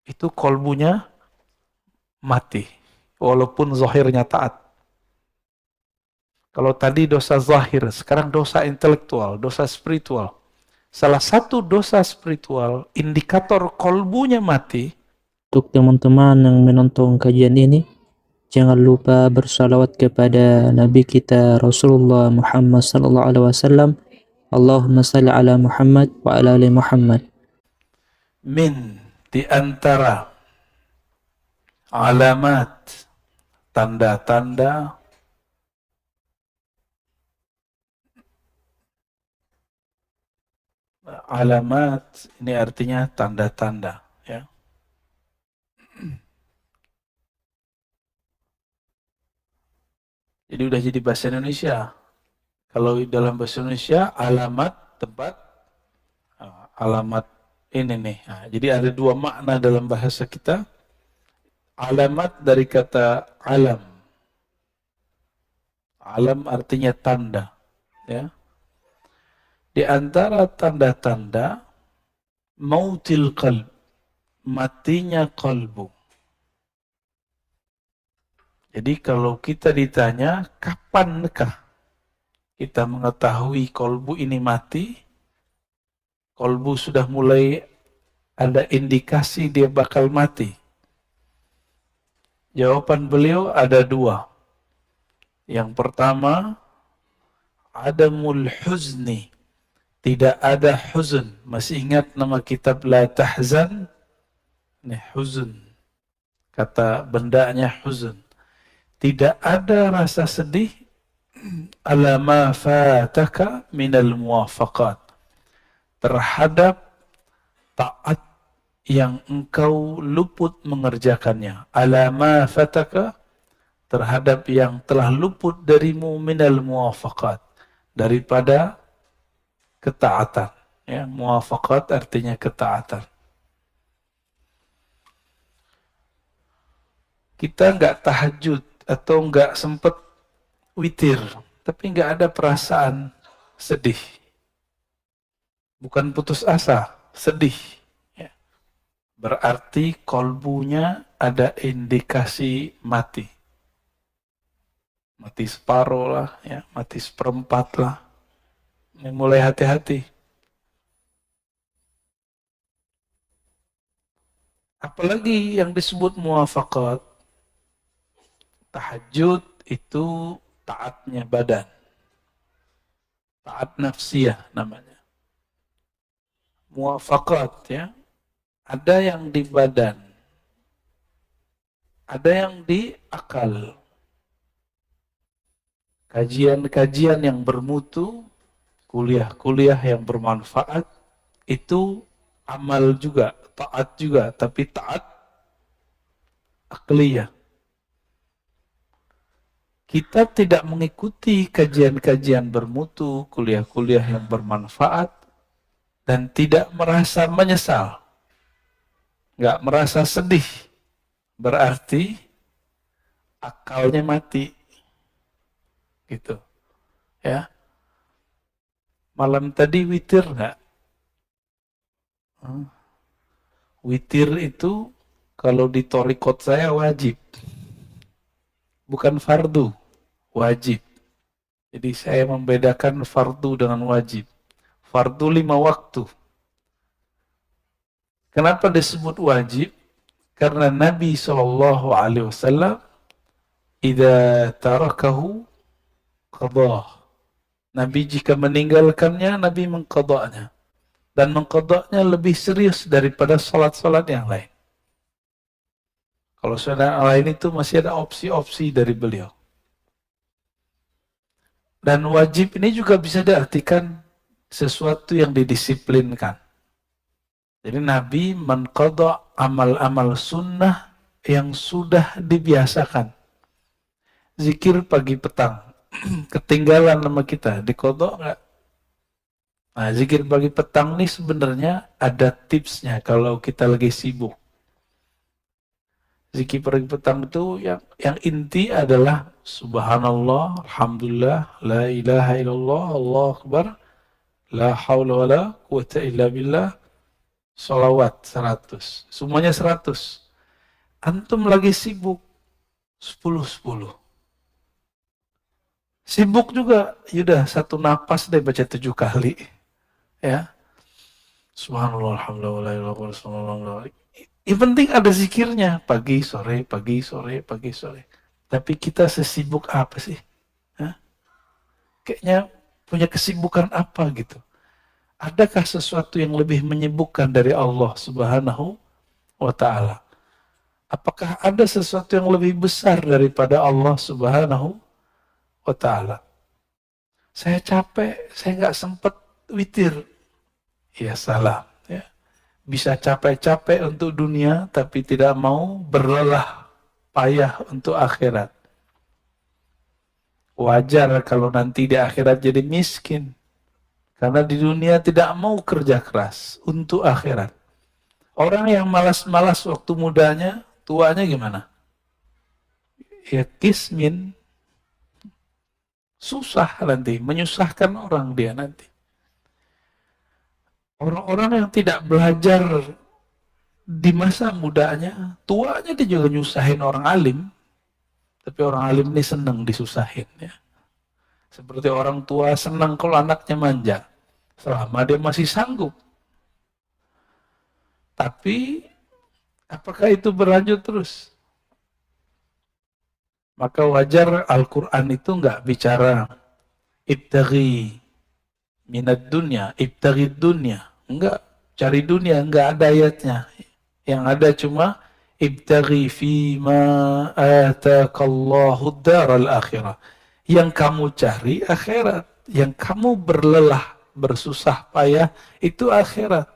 itu kolbunya mati, walaupun zahirnya taat. Kalau tadi dosa zahir, sekarang dosa intelektual, dosa spiritual. Salah satu dosa spiritual, indikator kolbunya mati. Untuk teman-teman yang menonton kajian ini, jangan lupa bersalawat kepada Nabi kita Rasulullah Muhammad sallallahu alaihi wasallam. Allahumma salli ala Muhammad wa ala ali Muhammad. Min, di antara alamat, tanda-tanda alamat, ini artinya tanda-tanda, ya. Jadi udah jadi bahasa Indonesia. Kalau dalam bahasa Indonesia, alamat tempat, alamat ini nih. Nah, jadi ada dua makna dalam bahasa kita. Alamat dari kata alam. Alam artinya tanda, ya. Di antara tanda-tanda mautil qalb, matinya kalbu. Jadi kalau kita ditanya kapankah kita mengetahui kalbu ini mati, kalbu sudah mulai ada indikasi dia bakal mati. Jawaban beliau ada dua. Yang pertama, adamul huzni, tidak ada huzn. Masih ingat nama kitab La Tahzan? Nih, huzn. Kata bendanya huzn. Tidak ada rasa sedih ala ma fataka minal muwafaqat, terhadap taat yang engkau luput mengerjakannya. Ala ma fataka, terhadap yang telah luput darimu minal muwafaqat, daripada ketaatan. Ya, muwafaqat artinya ketaatan. Kita nggak tahajud atau nggak sempet witir, tapi nggak ada perasaan sedih. Bukan putus asa, sedih. Ya. Berarti kolbunya ada indikasi mati. Mati separuh lah, ya, mati seperempat lah. Ini mulai hati-hati. Apalagi yang disebut muwafaqat. Tahajud itu taatnya badan. Taat nafsiyah namanya. Muwafaqat, ya. Ada yang di badan. Ada yang di akal. Kajian-kajian yang bermutu, kuliah-kuliah yang bermanfaat, itu amal juga, taat juga, tapi taat akliyah. Kita tidak mengikuti kajian-kajian bermutu, kuliah-kuliah yang bermanfaat, dan tidak merasa menyesal, nggak merasa sedih, berarti akalnya mati, gitu, ya. Malam tadi witir nggak? Witir itu kalau di torikot saya wajib, bukan fardu, wajib. Jadi saya membedakan fardu dengan wajib. Fardu 5 waktu. Kenapa disebut wajib? Karena Nabi SAW, idza tarakahu qadah. Nabi jika meninggalkannya, Nabi mengqadanya. Dan mengqadanya lebih serius daripada salat-salat yang lain. Kalau salat lain itu masih ada opsi-opsi dari beliau. Dan wajib ini juga bisa diartikan sesuatu yang didisiplinkan. Jadi Nabi mengqada amal-amal sunnah yang sudah dibiasakan. Zikir pagi petang, ketinggalan nama kita, diqada nggak? Nah, zikir pagi petang ini sebenarnya ada tipsnya kalau kita lagi sibuk. Zikir pagi petang itu yang inti adalah subhanallah, alhamdulillah, la ilaha illallah, Allahu akbar, la haula wala quwata illa billah, Sholawat 100. Semuanya 100. Antum lagi sibuk 10-10. Sibuk juga, yaudah satu napas deh baca 7 kali. Ya. Subhanallah, alhamdulillah, subhanallah. Yang penting ada zikirnya. Pagi, sore, pagi, sore, pagi, sore. Tapi kita sesibuk apa sih? Hah? Kayaknya punya kesibukan apa gitu. Adakah sesuatu yang lebih menyibukkan dari Allah Subhanahu wa Ta'ala? Apakah ada sesuatu yang lebih besar daripada Allah Subhanahu wa Ta'ala? Saya capek, saya nggak sempat witir. Ya salah. Ya. Bisa capek-capek untuk dunia, tapi tidak mau berlelah payah untuk akhirat. Wajar kalau nanti di akhirat jadi miskin. Karena di dunia tidak mau kerja keras untuk akhirat. Orang yang malas-malas waktu mudanya, tuanya gimana? Ya kismin, susah nanti, menyusahkan orang dia nanti. Orang-orang yang tidak belajar di masa mudanya, tuanya dia juga nyusahin orang alim. Tapi orang alim ini senang disusahin. Ya. Seperti orang tua senang kalau anaknya manja. Selama dia masih sanggup. Tapi, apakah itu berlanjut terus? Maka wajar Al-Quran itu nggak bicara ibtaghi minat dunia, ibtaghi dunia. Enggak, cari dunia, enggak ada ayatnya. Yang ada cuma ibtaghi fima atakallahu daral akhirah. Yang kamu cari akhirat, yang kamu berlelah, bersusah payah, itu akhirat.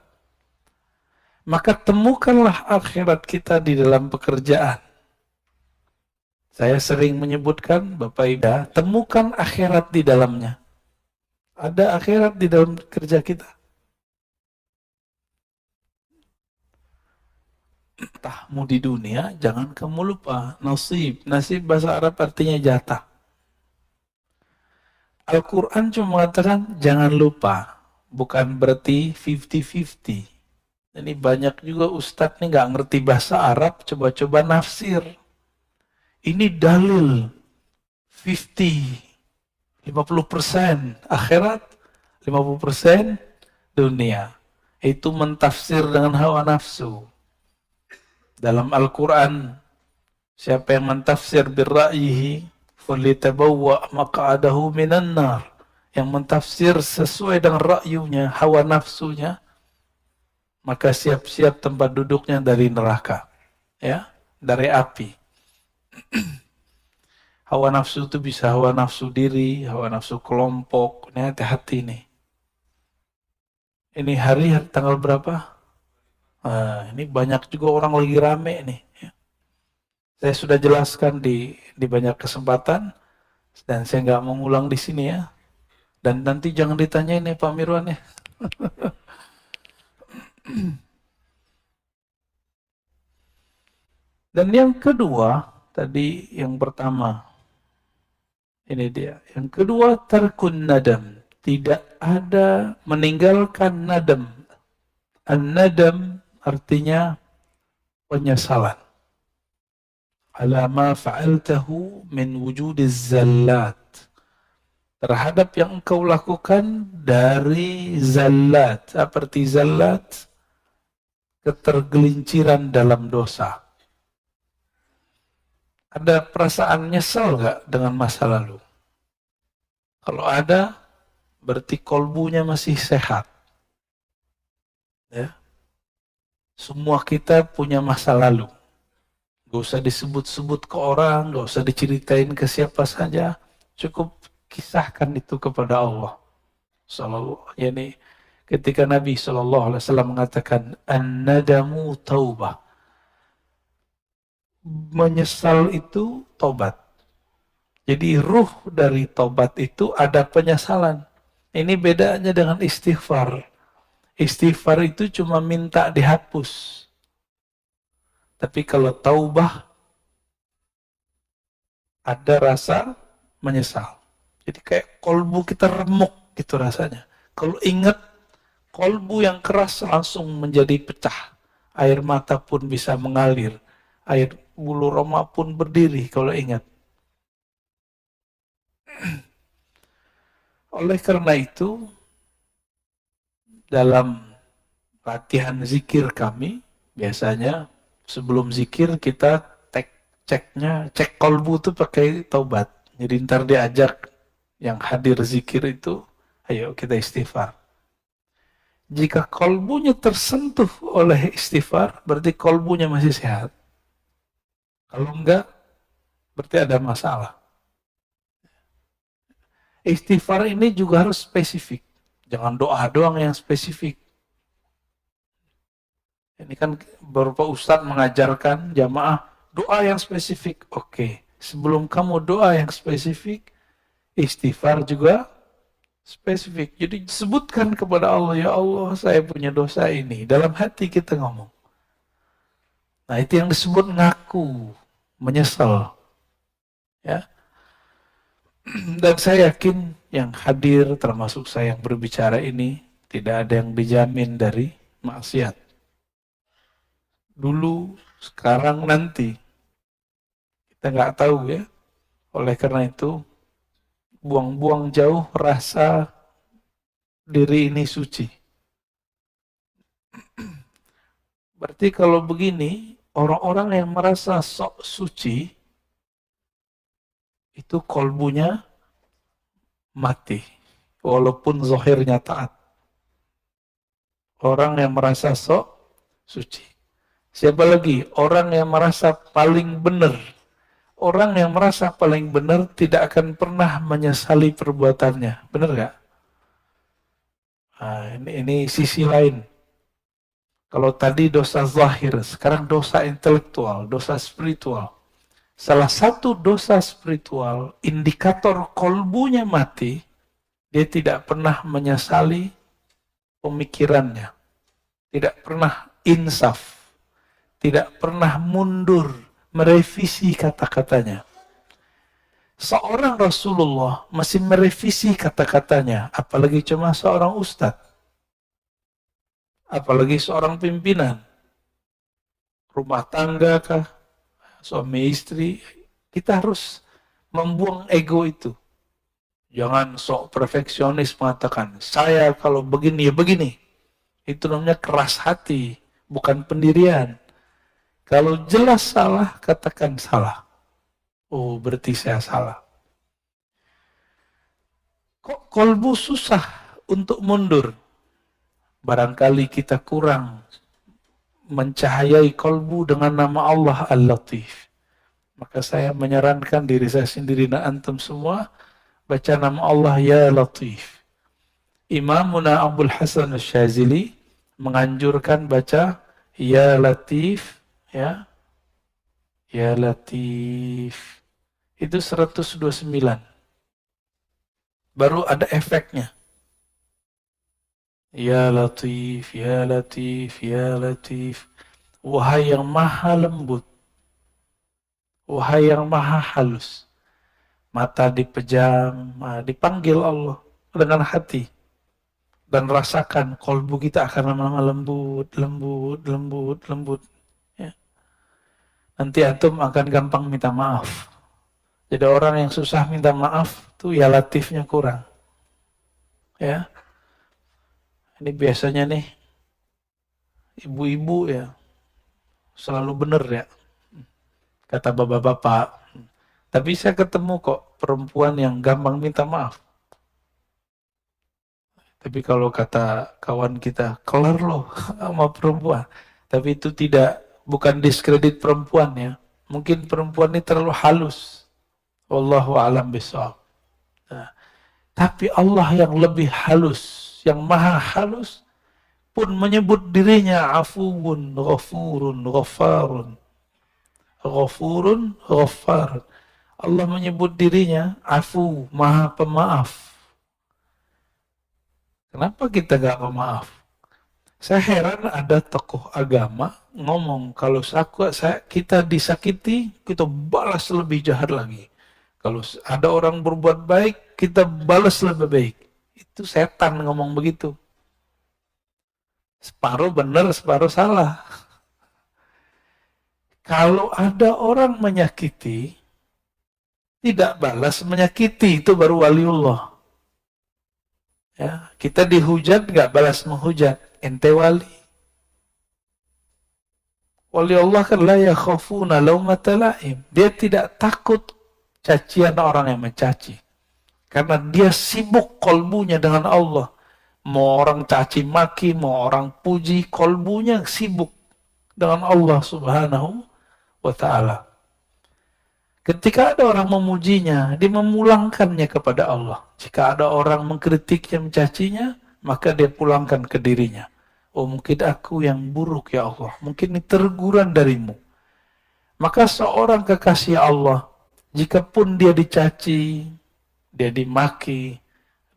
Maka temukanlah akhirat kita di dalam pekerjaan. Saya sering menyebutkan, Bapak Ibu, temukan akhirat di dalamnya. Ada akhirat di dalam kerja kita. Entahmu di dunia, jangan kamu lupa. Nasib. Nasib bahasa Arab artinya jatah. Al-Quran cuma mengatakan, jangan lupa. Bukan berarti 50-50. Ini banyak juga ustadz nih nggak ngerti bahasa Arab, coba-coba nafsir. Ini dalil 50% akhirat, 50% dunia. Itu mentafsir dengan hawa nafsu. Dalam Al-Quran, siapa yang mentafsir birra'yihi, falitabawwa maq'adahu minan nar. Yang mentafsir sesuai dengan ra'yunya, hawa nafsunya, maka siap-siap tempat duduknya dari neraka. Ya, dari api. Hawa nafsu itu bisa hawa nafsu diri, hawa nafsu kelompok. Ini hati-hati nih. Ini hari tanggal berapa? Ini banyak juga orang lagi rame nih. Saya sudah jelaskan di banyak kesempatan dan saya nggak mau ngulang di sini ya. Dan nanti jangan ditanyain nih Pak Mirwan ya. Dan yang kedua, tadi yang pertama, ini dia. Yang kedua, tarkun nadam. Tidak ada meninggalkan nadam. An-nadam artinya penyesalan. Ala ma fa'altahu min wujudiz zallat. Terhadap yang engkau lakukan dari zallat. Seperti zallat, ketergelinciran dalam dosa. Ada perasaan nyesal nggak dengan masa lalu? Kalau ada, berarti kolbunya masih sehat. Ya. Semua kita punya masa lalu. Gak usah disebut-sebut ke orang, gak usah diceritain ke siapa saja. Cukup kisahkan itu kepada Allah. Yani ketika Nabi SAW mengatakan, an-nadamu taubah. Menyesal itu tobat. Jadi ruh dari tobat itu ada penyesalan. Ini bedanya dengan istighfar. Istighfar itu cuma minta dihapus. Tapi kalau taubah, ada rasa menyesal. Jadi kayak kolbu kita remuk gitu rasanya. Kalau ingat Kolbu yang keras langsung menjadi pecah. Air mata pun bisa mengalir. Air bulu roma pun berdiri kalau ingat. Oleh karena itu, dalam latihan zikir kami, biasanya sebelum zikir kita cek kolbu tuh pakai taubat. Jadi ntar diajak yang hadir zikir itu, ayo kita istighfar. Jika kolbunya tersentuh oleh istighfar, berarti kolbunya masih sehat. Kalau enggak, berarti ada masalah. Istighfar ini juga harus spesifik. Jangan doa doang yang spesifik. Ini kan beberapa ustadz mengajarkan jamaah doa yang spesifik. Oke, sebelum kamu doa yang spesifik, istighfar juga spesifik. Jadi sebutkan kepada Allah, ya Allah saya punya dosa ini. Dalam hati kita ngomong. Nah itu yang disebut ngaku, menyesal. Ya. Dan saya yakin yang hadir termasuk saya yang berbicara ini tidak ada yang dijamin dari maksiat. Dulu, sekarang, nanti. Kita nggak tahu ya. Oleh karena itu, buang-buang jauh rasa diri ini suci. Berarti kalau begini, orang-orang yang merasa sok suci, itu kolbunya mati. Walaupun zahirnya taat. Orang yang merasa sok suci. Siapa lagi? Orang yang merasa paling benar. Orang yang merasa paling benar tidak akan pernah menyesali perbuatannya. Benar gak? Nah, ini sisi lain. Kalau tadi dosa zahir, sekarang dosa intelektual, dosa spiritual. Salah satu dosa spiritual, indikator kolbunya mati, dia tidak pernah menyesali pemikirannya. Tidak pernah insaf. Tidak pernah mundur, merevisi kata-katanya. Seorang Rasulullah masih merevisi kata-katanya, apalagi cuma seorang ustadz. Apalagi seorang pimpinan. Rumah tangga kah, suami istri, kita harus membuang ego itu. Jangan sok perfeksionis mengatakan, saya kalau begini ya begini. Itu namanya keras hati, bukan pendirian. Kalau jelas salah, katakan salah. Oh, berarti saya salah. Kok kolbu susah untuk mundur? Barangkali kita kurang mencahayai kolbu dengan nama Allah Al-Latif. Maka saya menyarankan diri saya sendiri dan antum semua, baca nama Allah Ya Latif. Imamuna Abdul Hasan Al-Syazili menganjurkan baca Ya Latif, ya. Ya Latif. Itu 129. Baru ada efeknya. Ya Latif, Ya Latif, Ya Latif. Wahai yang maha lembut. Wahai yang maha halus. Mata dipejam, dipanggil Allah dengan hati. Dan rasakan kolbu kita akan lama-lama lembut, lembut, lembut, lembut. Ya. Nanti antum akan gampang minta maaf. Jadi orang yang susah minta maaf, tuh ya latifnya kurang. Ya. Ini biasanya nih, ibu-ibu ya, selalu benar ya, kata bapak-bapak. Tapi saya ketemu kok perempuan yang gampang minta maaf. Tapi kalau kata kawan kita, kelar loh sama perempuan. Tapi itu bukan diskredit perempuan ya. Mungkin perempuan ini terlalu halus. Wallahu a'lam bishawab. Nah, tapi Allah yang lebih halus, yang maha halus, pun menyebut dirinya afuun, ghafurun, ghafarun. Ghafurun, ghafarun. Allah menyebut dirinya afu, maha pemaaf. Kenapa kita gak pemaaf? Saya heran ada tokoh agama ngomong kalau kita disakiti, kita balas lebih jahat lagi. Kalau ada orang berbuat baik, kita balas lebih baik. Itu setan ngomong begitu. Separuh benar, separuh salah. Kalau ada orang menyakiti, tidak balas menyakiti, itu baru waliullah. Ya, kita dihujat, nggak balas menghujat, ente wali. Waliullah kan la yakhafuna laumata laim. Dia tidak takut cacian orang yang mencaci. Karena dia sibuk kolbunya dengan Allah. Mau orang caci maki, mau orang puji, kolbunya sibuk dengan Allah subhanahu wa ta'ala. Ketika ada orang memujinya, dia memulangkannya kepada Allah. Jika ada orang mengkritiknya, mencacinya, maka dia pulangkan ke dirinya. Oh, mungkin aku yang buruk ya Allah. Mungkin ini teguran darimu. Maka seorang kekasih Allah, jikapun dia dicaci, dia dimaki,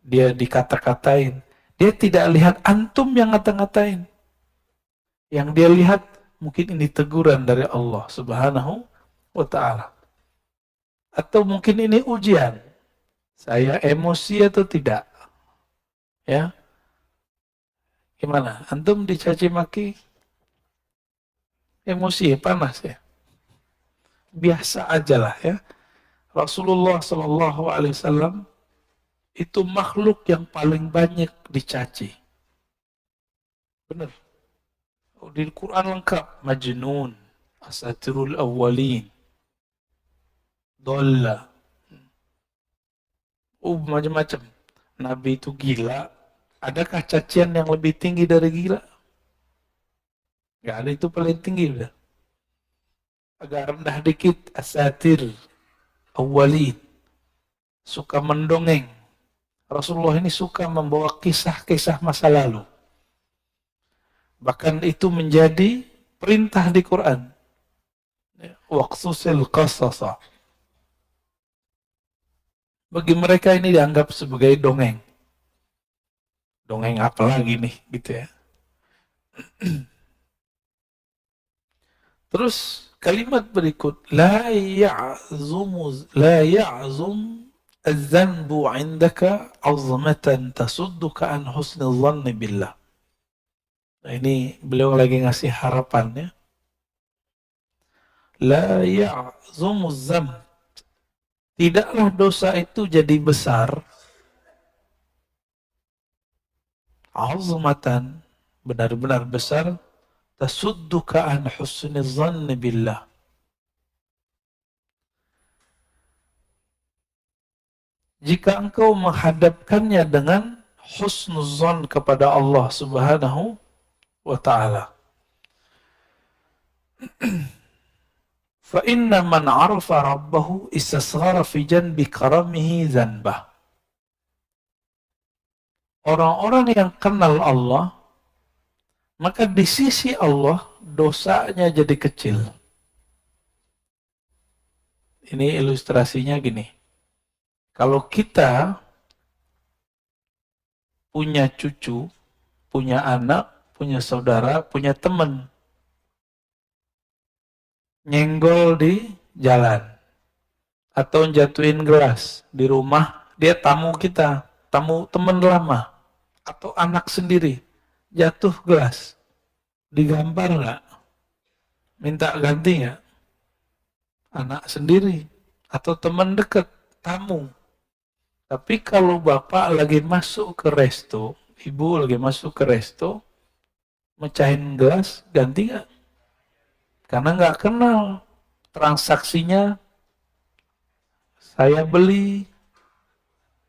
dia dikata-katain, dia tidak lihat antum yang ngata-ngatain. Yang dia lihat, mungkin ini teguran dari Allah subhanahu wa ta'ala. Atau mungkin ini ujian. Saya emosi atau tidak? Ya. Gimana? Antum dicaci maki? Emosi, panas ya? Biasa aja lah ya. Rasulullah Shallallahu Alaihi Wasallam itu makhluk yang paling banyak dicaci. Benar. Di Quran lengkap. Majnun, asatirul awwalin, dolla, macam-macam. Nabi itu gila. Adakah cacian yang lebih tinggi dari gila? Gak ada, itu paling tinggi udah. Agak rendah dikit, asatir, awwalin, suka mendongeng. Rasulullah ini suka membawa kisah-kisah masa lalu. Bahkan itu menjadi perintah di Quran. Waqsusil qasasa. Bagi mereka ini dianggap sebagai dongeng. Dongeng apa lagi nih, gitu ya. Terus kalimat berikut, la ya'zum az-zanbu 'indaka 'azmatan tasudduka an husnil dhanni billah. Nah, ini beliau lagi ngasih harapan ya. La ya'zum az-zamb. Tidaklah dosa itu jadi besar. 'azmatan, benar-benar besar, tasudduka an husnil dhanni billah. Jika engkau menghadapkannya dengan husnuzan kepada Allah subhanahu wa ta'ala. Fa inna man arafa rabbahu istasghara fi janbi karamihi zanbah. Orang-orang yang kenal Allah, maka di sisi Allah dosanya jadi kecil. Ini ilustrasinya gini. Kalau kita punya cucu, punya anak, punya saudara, punya teman, nyenggol di jalan, atau jatuhin gelas di rumah, dia tamu kita, tamu teman lama, atau anak sendiri, jatuh gelas, digampar nggak? Minta ganti nggak? Anak sendiri, atau teman dekat, tamu. Tapi kalau bapak lagi masuk ke resto, ibu lagi masuk ke resto, mecahin gelas, ganti nggak? Karena nggak kenal transaksinya, saya beli,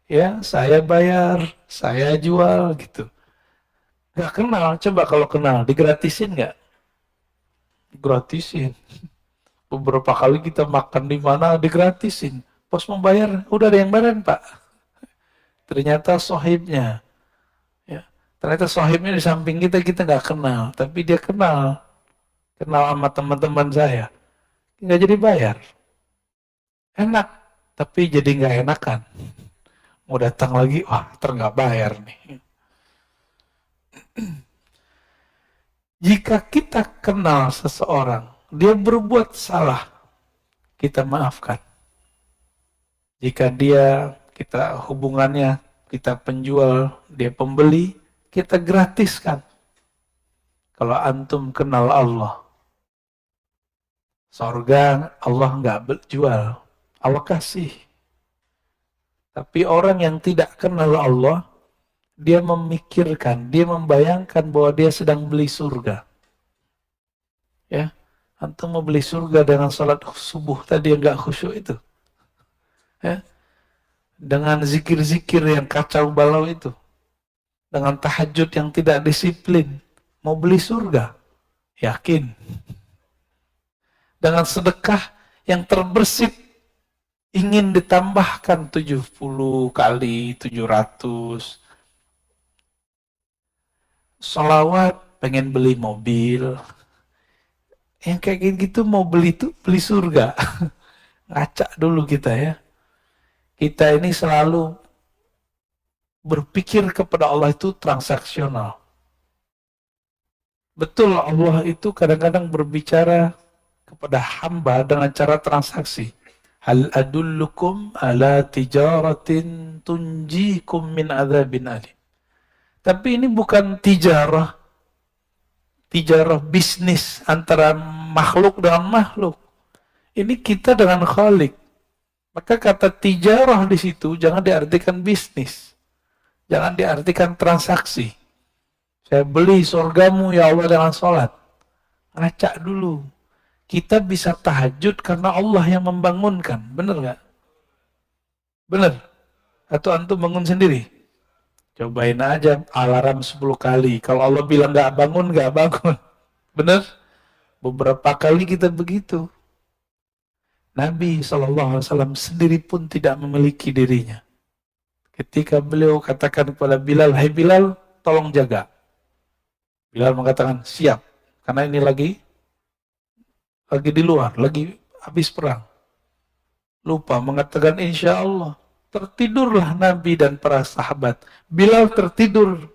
ya saya bayar, saya jual gitu. Nggak kenal, coba kalau kenal, digratisin nggak? Gratisin. Beberapa kali kita makan di mana digratisin. Pos mau bayar, udah ada yang bayarin pak. Ternyata sohibnya, ya. Ternyata sohibnya di samping kita nggak kenal, tapi dia kenal sama teman-teman saya, nggak jadi bayar, enak, tapi jadi nggak enakan. Mau datang lagi, wah nggak bayar nih. Jika kita kenal seseorang, dia berbuat salah, kita maafkan. Jika kita hubungannya, kita penjual, dia pembeli, kita gratiskan. Kalau antum kenal Allah, surga Allah nggak jual, Allah kasih. Tapi orang yang tidak kenal Allah, dia memikirkan, dia membayangkan bahwa dia sedang beli surga. Ya, antum mau beli surga dengan salat subuh tadi yang nggak khusyuk itu, ya, dengan zikir-zikir yang kacau balau itu, dengan tahajud yang tidak disiplin, mau beli surga, yakin? Dengan sedekah yang terbersit, ingin ditambahkan 70 kali 700, sholawat pengen beli mobil, yang kayak gitu mau beli surga. Ngaca dulu kita ya. Kita ini selalu berpikir kepada Allah itu transaksional. Betul, Allah itu kadang-kadang berbicara kepada hamba dengan cara transaksi. Hal adullukum ala tijaratin tunjikum min adzabin alim. Tapi ini bukan tijarah bisnis antara makhluk dengan makhluk. Ini kita dengan Khalik. Maka kata tijarah di situ jangan diartikan bisnis. Jangan diartikan transaksi. Saya beli surgamu ya Allah dengan sholat. Ngaca dulu. Kita bisa tahajud karena Allah yang membangunkan. Benar nggak? Benar? Atau antum bangun sendiri? Cobain aja alarm 10 kali. Kalau Allah bilang nggak bangun, nggak bangun. Benar? Beberapa kali kita begitu. Nabi SAW sendiri pun tidak memiliki dirinya. Ketika beliau katakan kepada Bilal, "Hai Bilal, tolong jaga." Bilal mengatakan, "Siap." Karena ini lagi di luar, lagi habis perang. Lupa mengatakan insya Allah. Tertidurlah Nabi dan para sahabat. Bilal tertidur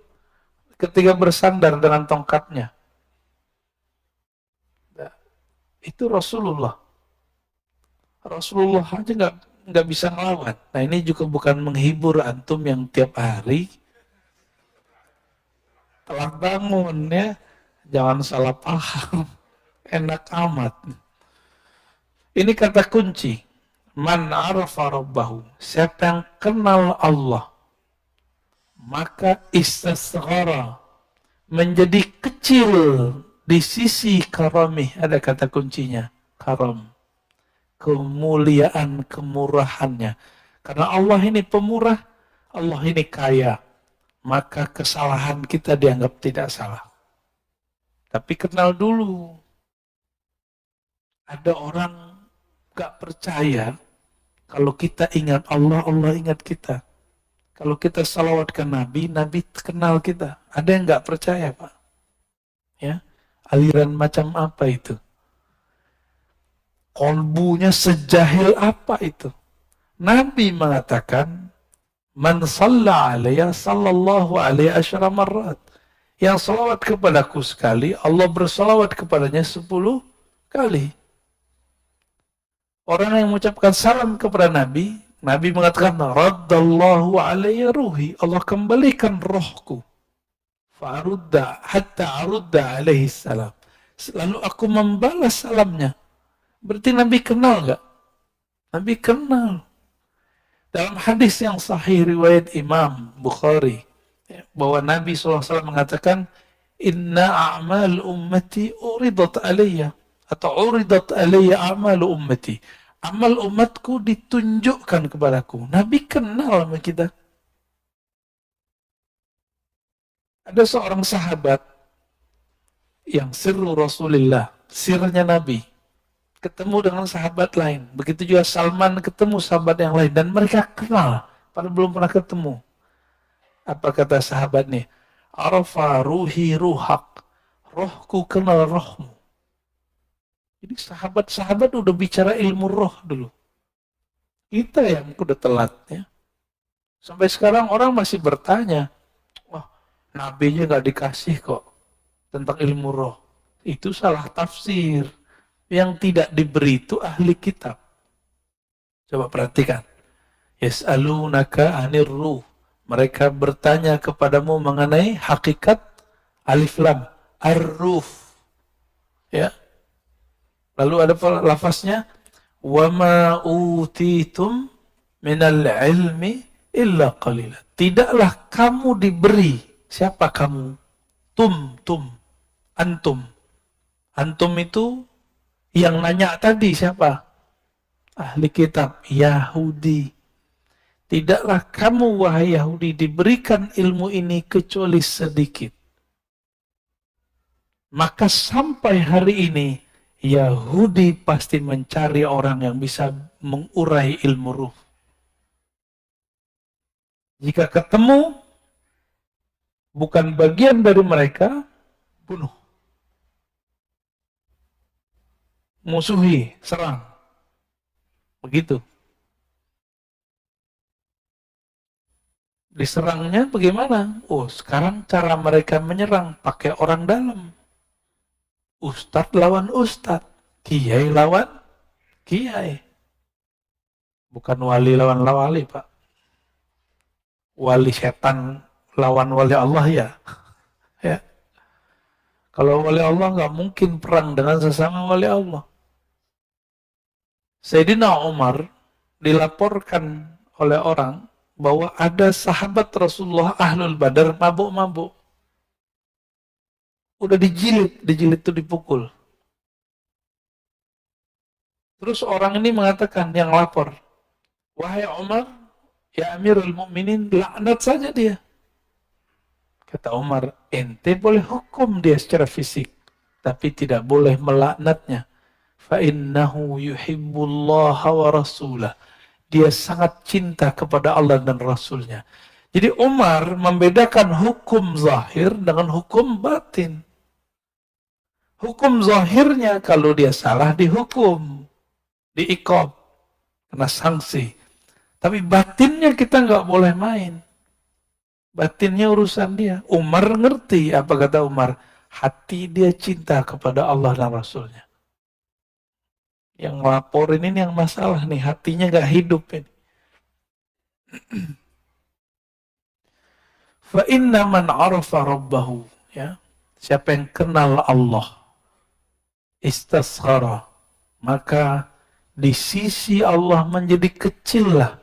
ketika bersandar dengan tongkatnya. Itu Rasulullah. Rasulullah aja nggak bisa ngelawan. Nah ini juga bukan menghibur antum yang tiap hari telah bangun ya. Jangan salah paham. Enak amat. Ini kata kunci. Man arafa rabbahu. Siapa yang kenal Allah, maka istasghara, menjadi kecil di sisi karamih. Ada kata kuncinya. Karam. Kemuliaan, kemurahannya. Karena Allah ini pemurah, Allah ini kaya. Maka kesalahan kita dianggap tidak salah. Tapi kenal dulu. Ada orang gak percaya kalau kita ingat Allah, Allah ingat kita. Kalau kita salawat ke Nabi, Nabi kenal kita. Ada yang gak percaya, Pak? Ya, aliran macam apa itu? Kolbunya sejahil apa itu? Nabi mengatakan, "Man shalla alayya sallallahu alaihi asyara marrat." Yang salawat kepadaku sekali, Allah bersalawat kepadanya 10 kali. Orang yang mengucapkan salam kepada Nabi, Nabi mengatakan, "Raddallahu alayya ruhi." Allah kembalikan rohku. Fa'arudda hatta arudda alaihi salam. Lalu aku membalas salamnya. Berarti Nabi kenal nggak? Nabi kenal. Dalam hadis yang sahih riwayat Imam Bukhari, bahwa Nabi SAW mengatakan, "Inna a'mal ummati uridat alayya." Atau uridat alayya a'mal ummati. Amal umatku ditunjukkan kepadaku. Nabi kenal sama kita. Ada seorang sahabat yang sirru Rasulullah, sirnya Nabi, ketemu dengan sahabat lain. Begitu juga Salman ketemu sahabat yang lain. Dan mereka kenal, padahal belum pernah ketemu. Apa kata sahabat nih? Arafa ruhi ruhak. Rohku kenal rohmu. Jadi sahabat-sahabat udah bicara ilmu roh dulu. Kita yang udah telat ya. Sampai sekarang orang masih bertanya, wah, nabinya nggak dikasih kok tentang ilmu roh. Itu salah tafsir. Yang tidak diberi itu ahli kitab. Coba perhatikan. Yas'alunaka 'anir ruh. Mereka bertanya kepadamu mengenai hakikat alif lam. ar-ruf. Ya. Lalu ada lafaznya wa ma utitum minal ilmi illa qalila. Tidaklah kamu diberi. Siapa kamu? Tum, antum. Antum itu yang nanya tadi siapa? Ahli kitab, Yahudi. Tidaklah kamu, wahai Yahudi, diberikan ilmu ini kecuali sedikit. Maka sampai hari ini, Yahudi pasti mencari orang yang bisa mengurai ilmu ruh. Jika ketemu, bukan bagian dari mereka, bunuh. Musuhi, serang. Begitu. Diserangnya bagaimana? Oh, sekarang cara mereka menyerang pakai orang dalam. Ustadz lawan ustadz, kiai lawan kiai. Bukan wali lawan wali, Pak. Wali setan lawan wali Allah ya. Ya. Kalau wali Allah nggak mungkin perang dengan sesama wali Allah. Sayyidina Umar dilaporkan oleh orang bahwa ada sahabat Rasulullah Ahlul Badar mabuk-mabuk. Udah dijilid itu dipukul. Terus orang ini mengatakan, yang lapor, wahai Umar, ya Amirul Mukminin, laknat saja dia. Kata Umar, ente boleh hukum dia secara fisik, tapi tidak boleh melaknatnya. Fa'innahu yuhibbullaha wa rasulah. Dia sangat cinta kepada Allah dan Rasulnya. Jadi Umar membedakan hukum zahir dengan hukum batin. Hukum zahirnya kalau dia salah dihukum, diiqab, kena sanksi. Tapi batinnya kita nggak boleh main. Batinnya urusan dia. Umar ngerti, apa kata Umar? Hati dia cinta kepada Allah dan Rasulnya. Yang laporin ini yang masalah nih, hatinya nggak hidup ini. Fa inna man arafa rabbahu, ya. Siapa yang kenal Allah, istasghara, maka di sisi Allah menjadi kecillah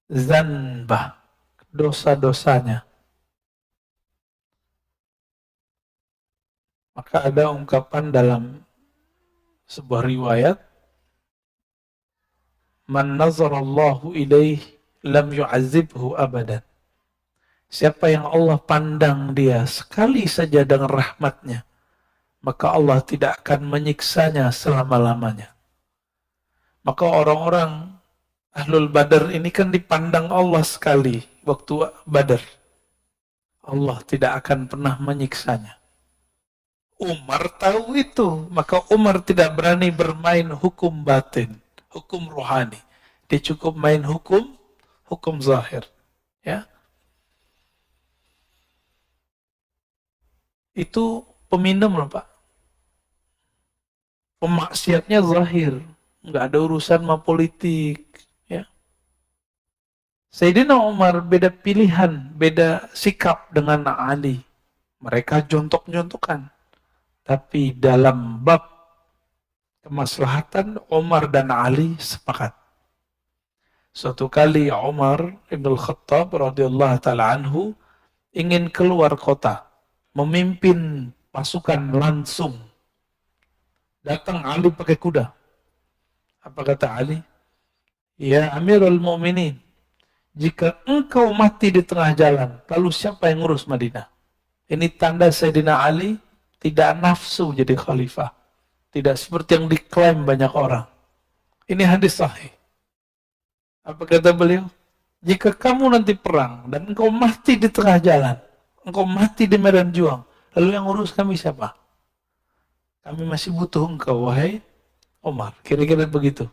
zanbah, dosa-dosanya. Maka ada ungkapan dalam sebuah riwayat, man nazarallahu ilaih lam yu'azibhu abadan. Siapa yang Allah pandang dia sekali saja dengan rahmatnya, maka Allah tidak akan menyiksanya selama-lamanya. Maka orang-orang Ahlul Badar ini kan dipandang Allah sekali waktu Badar. Allah tidak akan pernah menyiksanya. Umar tahu itu, maka Umar tidak berani bermain hukum batin, hukum rohani. Dia cukup main hukum zahir. Ya. Itu peminum loh Pak. Pemaksiatnya zahir, nggak ada urusan sama politik. Ya. Sayyidina Umar beda pilihan, beda sikap dengan Ali. Mereka jontok-jontokan. Tapi dalam bab kemaslahatan, Umar dan Ali sepakat. Suatu kali Umar Ibn Khattab radhiyallahu ta'ala anhu ingin keluar kota, memimpin pasukan langsung. Datang Ali pakai kuda. Apa kata Ali? Ya Amirul Mu'minin, jika engkau mati di tengah jalan, lalu siapa yang ngurus Madinah? Ini tanda Sayyidina Ali tidak nafsu jadi khalifah. Tidak seperti yang diklaim banyak orang. Ini hadis sahih. Apa kata beliau? Jika kamu nanti perang dan engkau mati di tengah jalan, engkau mati di medan juang, lalu yang ngurus kami siapa? Kami masih butuh engkau, wahai Umar. Kira-kira begitu.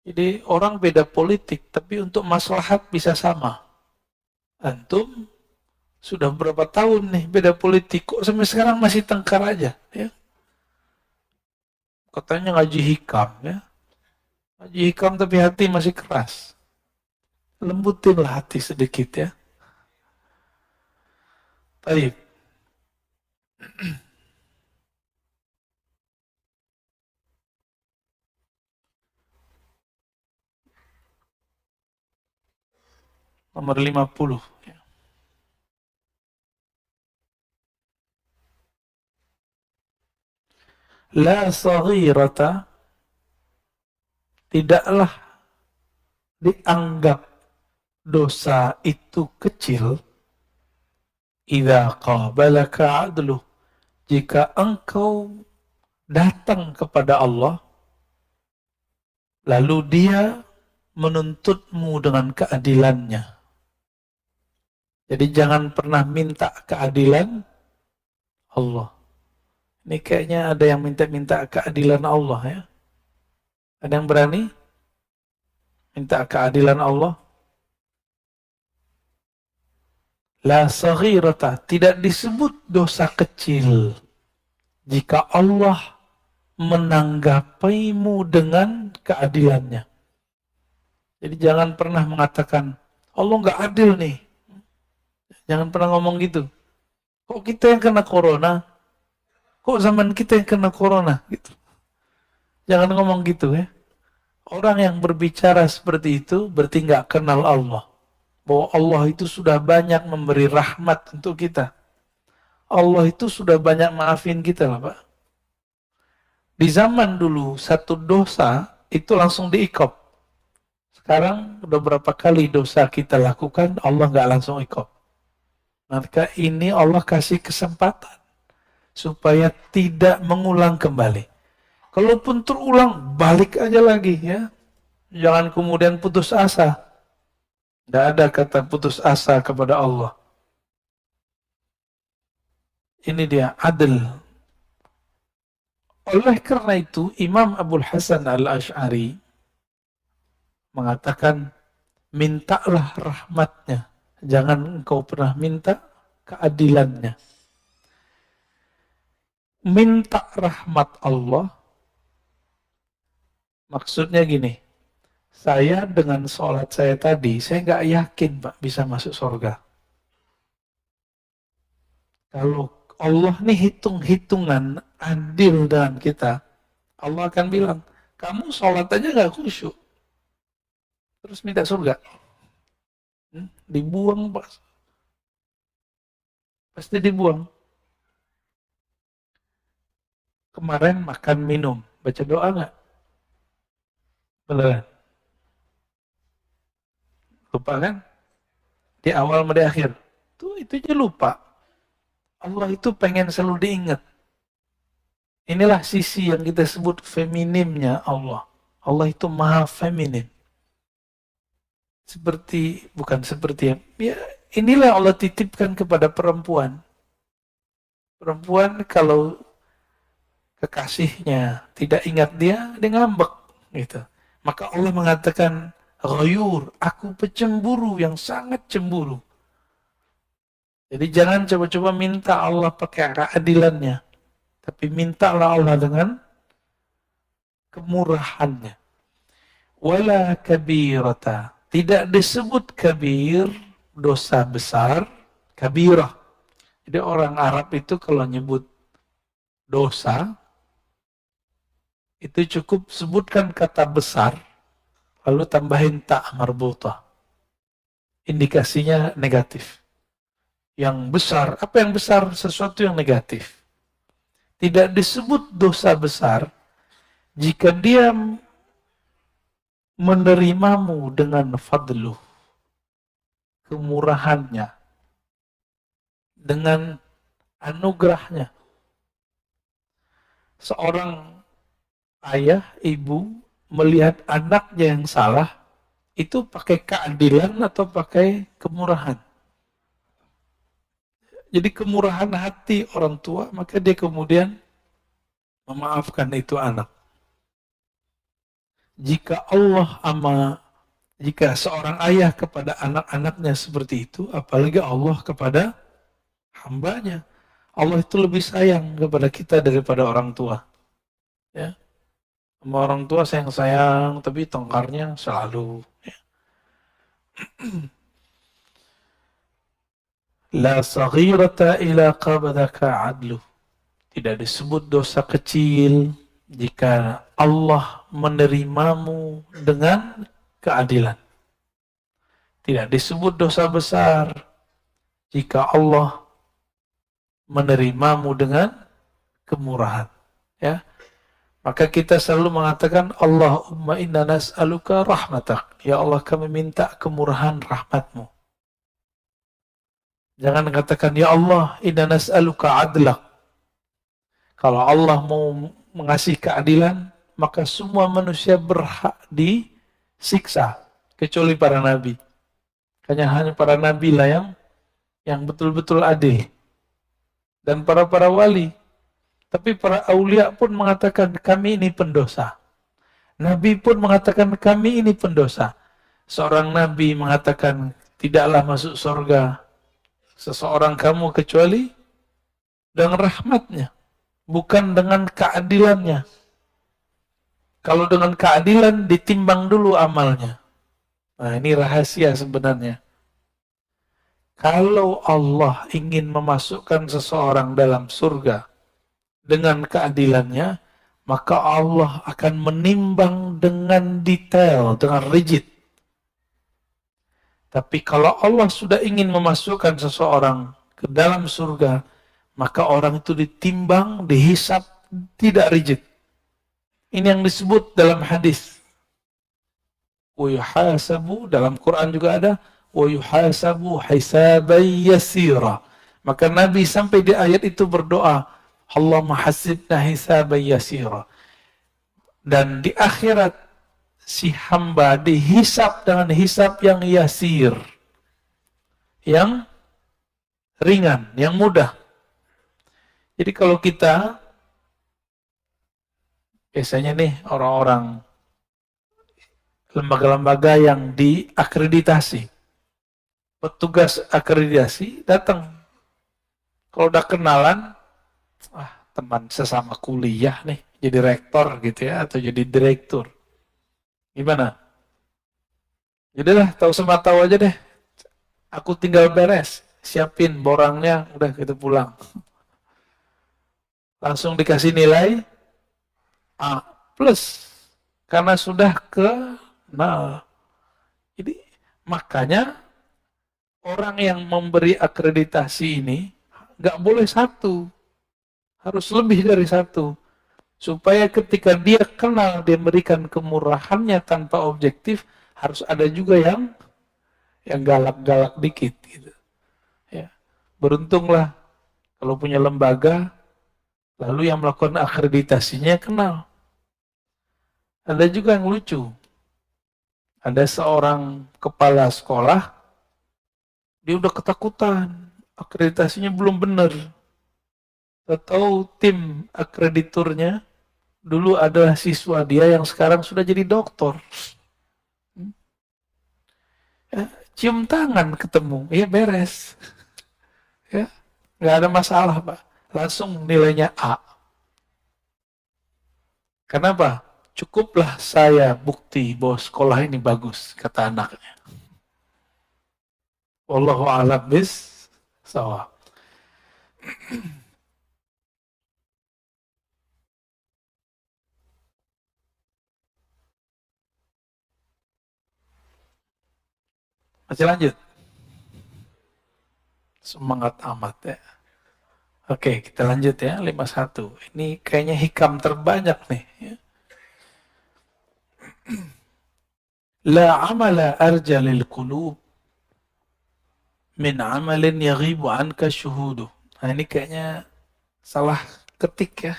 Jadi orang beda politik, tapi untuk maslahat bisa sama. Antum sudah berapa tahun nih beda politik, kok sampai sekarang masih tengkar aja, ya? Katanya ngaji hikam, ya. Ngaji hikam tapi hati masih keras. lembutinlah hati sedikit ya. Baik. Nomor 50. La saghirata, tidaklah dianggap dosa itu kecil idza qabalaka adlu, jika engkau datang kepada Allah lalu dia menuntutmu dengan keadilannya. Jadi jangan pernah minta keadilan Allah. Ini kayaknya ada yang minta-minta keadilan Allah ya. Ada yang berani minta keadilan Allah? La saghirata, tidak disebut dosa kecil jika Allah menanggapimu dengan keadilannya. Jadi jangan pernah mengatakan Allah nggak adil nih. Jangan pernah ngomong gitu. Kok kita yang kena corona? Kok zaman kita yang kena corona? Gitu. Jangan ngomong gitu ya. Orang yang berbicara seperti itu berarti nggak kenal Allah. Bahwa Allah itu sudah banyak memberi rahmat untuk kita. Allah itu sudah banyak maafin kita lah Pak. Di zaman dulu satu dosa itu langsung diikop. Sekarang udah berapa kali dosa kita lakukan Allah nggak langsung ikop. Maka ini Allah kasih kesempatan supaya tidak mengulang kembali. Kalaupun terulang, balik aja lagi ya. Jangan kemudian putus asa. Tidak ada kata putus asa kepada Allah. Ini dia adil. Oleh karena itu, Imam Abul Hasan Al-Asy'ari mengatakan, mintalah rahmatnya. Jangan engkau pernah minta keadilannya. Minta rahmat Allah, maksudnya gini, saya dengan sholat saya tadi, saya nggak yakin Pak bisa masuk surga. Kalau Allah nih hitung-hitungan adil dengan kita, Allah akan bilang, kamu sholat aja nggak khusyuk, terus minta surga. Dibuang Pak, pasti dibuang. Kemarin makan minum, baca doa nggak? Beneran? Lupa kan? Di awal sama di akhir. Itu aja lupa. Allah itu pengen selalu diingat. Inilah sisi yang kita sebut feminimnya Allah. Allah itu maha feminin. Bukan seperti ya, inilah Allah titipkan kepada perempuan. Perempuan kalau kekasihnya tidak ingat dia ngambek gitu. Maka Allah mengatakan ghayur, aku pecemburu yang sangat cemburu. Jadi jangan coba-coba minta Allah pakai keadilannya, tapi mintalah Allah dengan kemurahannya. Wala kabirata, tidak disebut kabir dosa besar, kabirah. Jadi orang Arab itu kalau nyebut dosa itu cukup sebutkan kata besar lalu tambahin ta marbutah. Indikasinya negatif. Yang besar, apa yang besar? Sesuatu yang negatif. Tidak disebut dosa besar jika dia menerimamu dengan fadluh, kemurahannya, dengan anugerahnya. Seorang ayah, ibu melihat anaknya yang salah, itu pakai keadilan atau pakai kemurahan? Jadi kemurahan hati orang tua, maka dia kemudian memaafkan itu anak. Jika seorang ayah kepada anak-anaknya seperti itu, apalagi Allah kepada hambanya. Allah itu lebih sayang kepada kita daripada orang tua. Ya. Sama orang tua sayang-sayang, tapi tongkarnya selalu. Ya. La saghirata ila qabadaka adlu. Tidak disebut dosa kecil jika Allah menerimamu dengan keadilan. Tidak disebut dosa besar jika Allah menerimamu dengan kemurahan. Ya, maka kita selalu mengatakan Allahumma inna nas'aluka rahmatak. Ya Allah, kami minta kemurahan rahmatmu. Jangan katakan ya Allah inna nas'aluka adlak. Kalau Allah mau mengasih keadilan, maka semua manusia berhak disiksa kecuali para nabi. Hanya para nabi lah yang betul-betul adil, dan para wali. Tapi para aulia pun mengatakan kami ini pendosa. Nabi pun mengatakan kami ini pendosa. Seorang nabi mengatakan tidaklah masuk surga seseorang kamu kecuali dengan rahmatnya, bukan dengan keadilannya. Kalau dengan keadilan ditimbang dulu amalnya. Nah, ini rahasia sebenarnya. Kalau Allah ingin memasukkan seseorang dalam surga dengan keadilannya, maka Allah akan menimbang dengan detail, dengan rigid. Tapi kalau Allah sudah ingin memasukkan seseorang ke dalam surga, maka orang itu ditimbang, dihisap, tidak rigid. Ini yang disebut dalam hadis. Wa yuhasabu, dalam Quran juga ada, wa yuhasabu hisaban yasira. Maka Nabi sampai di ayat itu berdoa, Allahumma hasibna hisaban yasira. Dan di akhirat si hamba dihisap dengan hisap yang yasir, yang ringan, yang mudah. Jadi kalau kita biasanya nih orang-orang lembaga-lembaga yang diakreditasi, petugas akreditasi datang, kalau udah kenalan, teman sesama kuliah nih, jadi rektor gitu ya, atau jadi direktur, gimana? Jadilah tahu sama tahu aja deh, aku tinggal beres, siapin borangnya, udah kita pulang. Langsung dikasih nilai A+, karena sudah kenal. Jadi makanya orang yang memberi akreditasi ini nggak boleh satu, harus lebih dari satu, supaya ketika dia kenal, dia memberikan kemurahannya tanpa objektif, harus ada juga yang galak-galak dikit gitu. Ya. Beruntunglah kalau punya lembaga, lalu yang melakukan akreditasinya kenal. Ada juga yang lucu. Ada seorang kepala sekolah, dia udah ketakutan, akreditasinya belum benar. Tahu tim akrediturnya dulu adalah siswa dia yang sekarang sudah jadi doktor. Ya, cium tangan ketemu, ya beres. Ya, nggak ada masalah Pak. Langsung nilainya A. Kenapa? Cukuplah saya bukti bahwa sekolah ini bagus, kata anaknya. Wallahu a'lam bis-shawab. Masih lanjut? Semangat amat ya. Oke, kita lanjut ya, 51. Ini kayaknya hikam terbanyak nih. Ya. La amala arja lil qulub min amalin yaghibu anka syuhudu. Nah ini kayaknya salah ketik ya.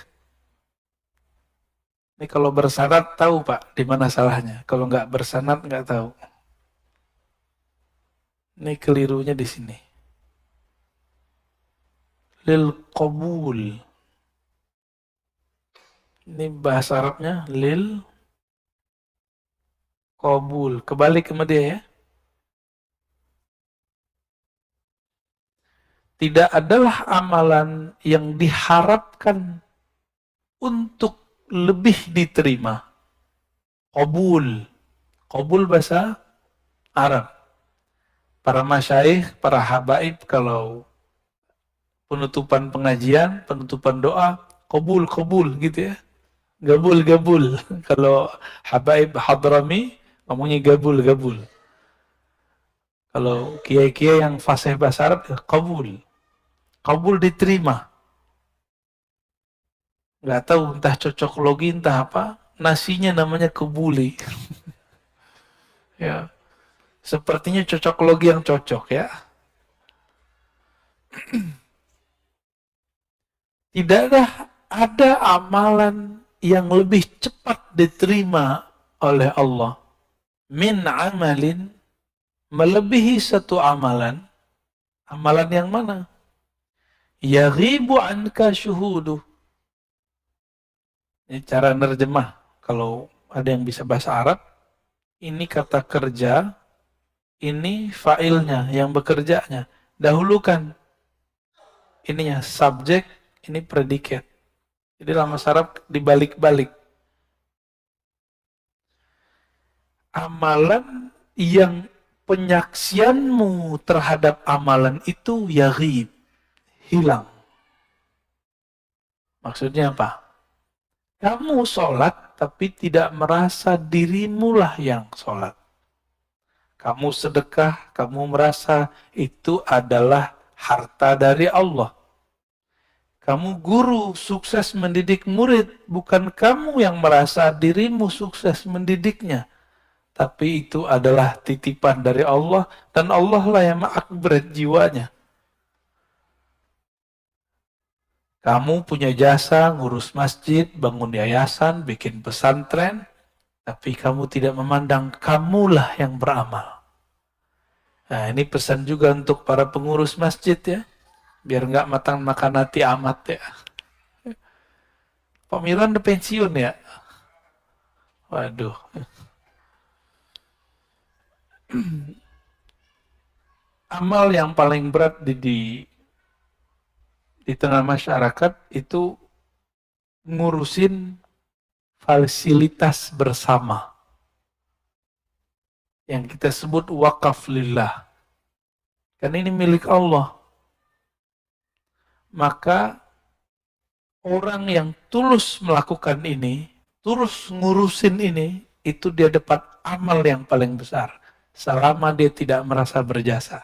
Ini kalau bersanad tahu Pak di mana salahnya. Kalau nggak bersanad nggak tahu. Ini kelirunya di sini. Lil qabul. Ini bahasa Arabnya lil qabul. Kebalik sama dia ya. Tidak adalah amalan yang diharapkan untuk lebih diterima. Qabul. Qabul bahasa Arab. para masyaikh, para habaib kalau penutupan pengajian, penutupan doa, kabul gitu ya. Gabul. Kalau habaib hadrami ngomongnya gabul. Kalau kiai-kiai yang fasih bahasa Arab, ya kabul. Kabul diterima. Nggak tahu entah cocok logi, entah apa. Nasinya namanya kebuli. Ya, sepertinya cocok logi yang cocok ya. Tidaklah ada amalan yang lebih cepat diterima oleh Allah min amalin, melebihi satu amalan. Amalan yang mana? Yaghibu anka syuhudu. Ini cara nerjemah. Kalau ada yang bisa bahasa Arab, ini kata kerja, ini failnya, yang bekerjanya. Dahulukan ininya subjek, ini predikat. Jadi dalam bahasa Arab dibalik-balik. Amalan yang penyaksianmu terhadap amalan itu yaghib, hilang. Maksudnya apa? Kamu sholat tapi tidak merasa dirimulah yang sholat. Kamu sedekah, kamu merasa itu adalah harta dari Allah. Kamu guru sukses mendidik murid, bukan kamu yang merasa dirimu sukses mendidiknya. Tapi itu adalah titipan dari Allah, dan Allah lah yang mengakbar jiwanya. Kamu punya jasa ngurus masjid, bangun yayasan, bikin pesantren, tapi kamu tidak memandang kamulah yang beramal. Nah, ini pesan juga untuk para pengurus masjid ya, biar nggak makan hati amat ya. Pak Miran udah pensiun ya? Waduh. Amal yang paling berat di tengah masyarakat itu ngurusin fasilitas bersama yang kita sebut wakaf lillah. Karena ini milik Allah. Maka orang yang tulus melakukan ini, tulus ngurusin ini, itu dia dapat amal yang paling besar selama dia tidak merasa berjasa.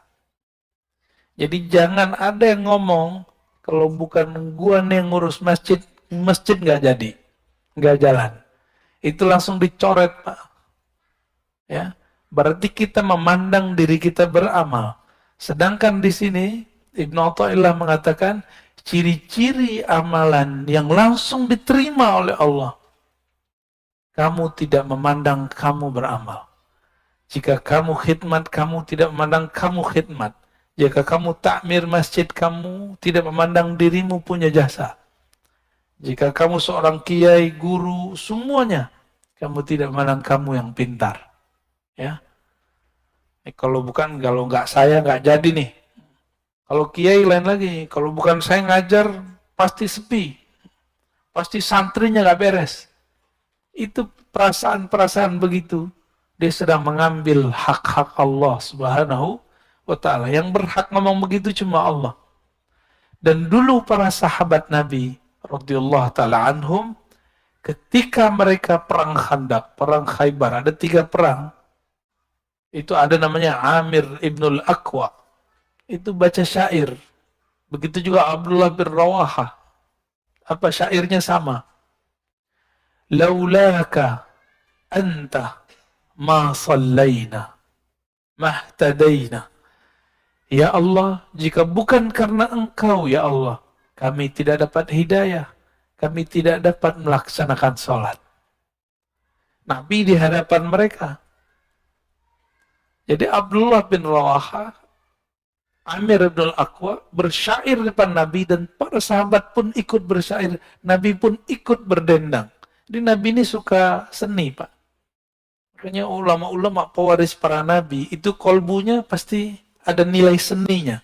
Jadi jangan ada yang ngomong kalau bukan gua nih yang ngurus masjid, masjid nggak jadi, nggak jalan. Itu langsung dicoret, Pak. Ya, berarti kita memandang diri kita beramal. Sedangkan di sini Ibnu Athaillah mengatakan ciri-ciri amalan yang langsung diterima oleh Allah. Kamu tidak memandang kamu beramal. Jika kamu khidmat, kamu tidak memandang kamu khidmat. Jika kamu takmir masjid, kamu tidak memandang dirimu punya jasa. Jika kamu seorang kiai, guru, semuanya, kamu tidak memandang kamu yang pintar. Ya, kalau nggak saya nggak jadi nih. Kalau kiai lain lagi, kalau bukan saya ngajar pasti sepi, pasti santrinya nggak beres. Itu perasaan-perasaan begitu. Dia sedang mengambil hak-hak Allah Subhanahu wa Ta'ala. Yang berhak ngomong begitu cuma Allah. Dan dulu para sahabat Nabi radhiyallahu ta'ala anhum, ketika mereka perang Khandaq, perang Khaybar, ada 3 perang. Itu ada namanya Amir ibnul Aqwa. Itu baca syair. Begitu juga Abdullah bin Rawaha. Apa syairnya sama? Laulaka anta ma sallayna mahtadaina. Ya Allah, jika bukan karena Engkau ya Allah, kami tidak dapat hidayah, kami tidak dapat melaksanakan sholat. Nabi di hadapan mereka. Jadi Abdullah bin Rawaha, Amir bin Al-Aqwa bersyair depan Nabi, dan para sahabat pun ikut bersyair. Nabi pun ikut berdendang. Jadi Nabi ini suka seni, Pak. Makanya ulama-ulama pewaris para Nabi, itu kolbunya pasti ada nilai seninya.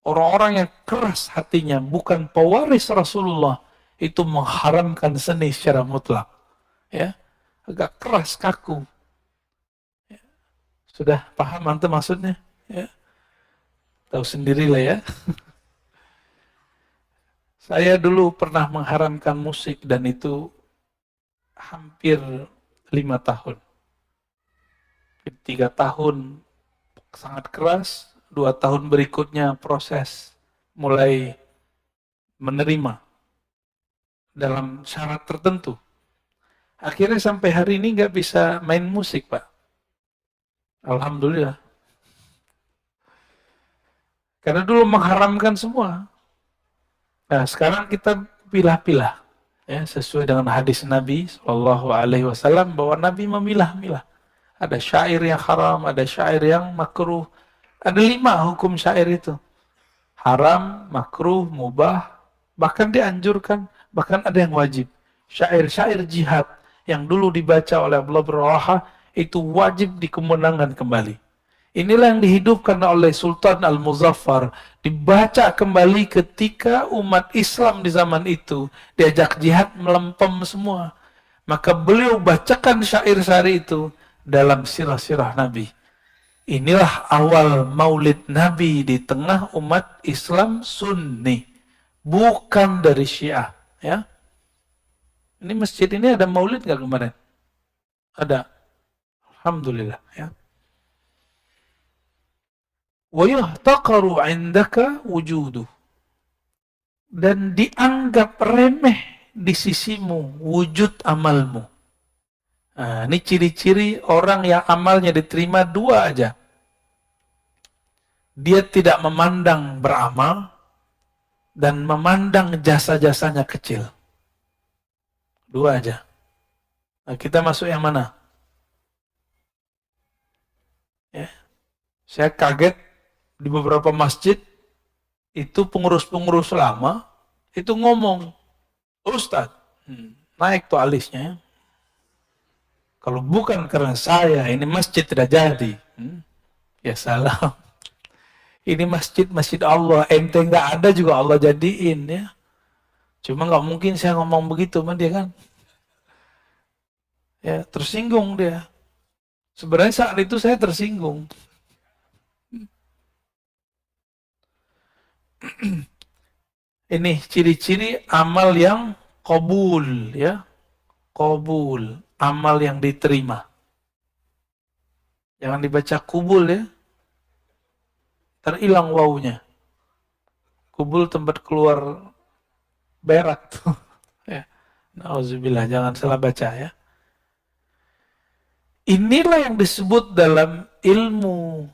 Orang-orang yang keras hatinya, bukan pewaris Rasulullah, itu mengharamkan seni secara mutlak. Ya, agak keras, kaku. Sudah paham antum maksudnya? Ya, tahu sendiri lah ya. Saya dulu pernah mengharamkan musik dan itu hampir 5 tahun. 3 tahun sangat keras, 2 tahun berikutnya proses mulai menerima dalam syarat tertentu. Akhirnya sampai hari ini nggak bisa main musik, Pak. Alhamdulillah. Karena dulu mengharamkan semua. Nah, sekarang kita pilah-pilah, ya, sesuai dengan hadis Nabi Shallallahu Alaihi Wasallam bahwa Nabi memilah-milah. Ada syair yang haram, ada syair yang makruh. Ada 5 hukum syair itu. Haram, makruh, mubah, bahkan dianjurkan, bahkan ada yang wajib. Syair-syair jihad yang dulu dibaca oleh Abdullah bin Rawaha itu wajib dikemenangan kembali. Inilah yang dihidupkan oleh Sultan Al-Muzaffar, dibaca kembali ketika umat Islam di zaman itu diajak jihad melempem semua. Maka beliau bacakan syair-syair itu dalam sirah-sirah Nabi. Inilah awal maulid Nabi di tengah umat Islam Sunni, bukan dari Syiah. Ya, ini masjid ini ada maulid nggak kemarin? Ada, alhamdulillah. Ya. Wa yuhtaqaru 'indaka wujuduh, dan dianggap remeh di sisimu wujud amalmu. Nah, ini ciri-ciri orang yang amalnya diterima 2 aja. Dia tidak memandang beramal dan memandang jasa-jasanya kecil. 2 aja. Nah, kita masuk yang mana? Ya. Saya kaget di beberapa masjid itu pengurus-pengurus lama itu ngomong, Ustadz, naik tuh alisnya ya. Kalau bukan karena saya, ini masjid tidak jadi. Ya salam. Ini masjid Allah. Ente nggak ada juga Allah jadiin ya. Cuma nggak mungkin saya ngomong begitu sama dia kan. Ya tersinggung dia. Sebenarnya saat itu saya tersinggung. Ini ciri-ciri amal yang qabul ya. Qabul, amal yang diterima. Jangan dibaca kubul ya. Terhilang wawunya. Kubul tempat keluar berak tuh. Ya. Nauzubillah, jangan salah baca ya. Inilah yang disebut dalam ilmu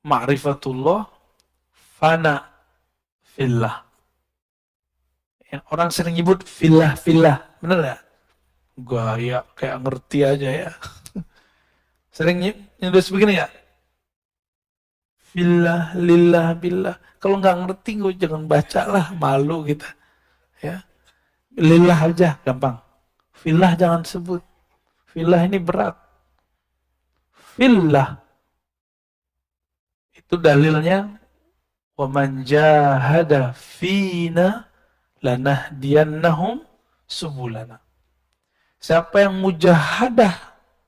ma'rifatullah fana fillah. Yang orang sering nyebut fillah, bener gak? Gua ya kayak ngerti aja ya. Sering nyebut begini ya? Fillah, lillah, billah. Kalau nggak ngerti gue jangan baca lah, malu kita. Ya, lillah aja gampang. Fillah jangan sebut. Fillah ini berat. Fillah itu dalilnya wa man jahada fina lanahdiyannahum subulana. Siapa yang mujahadah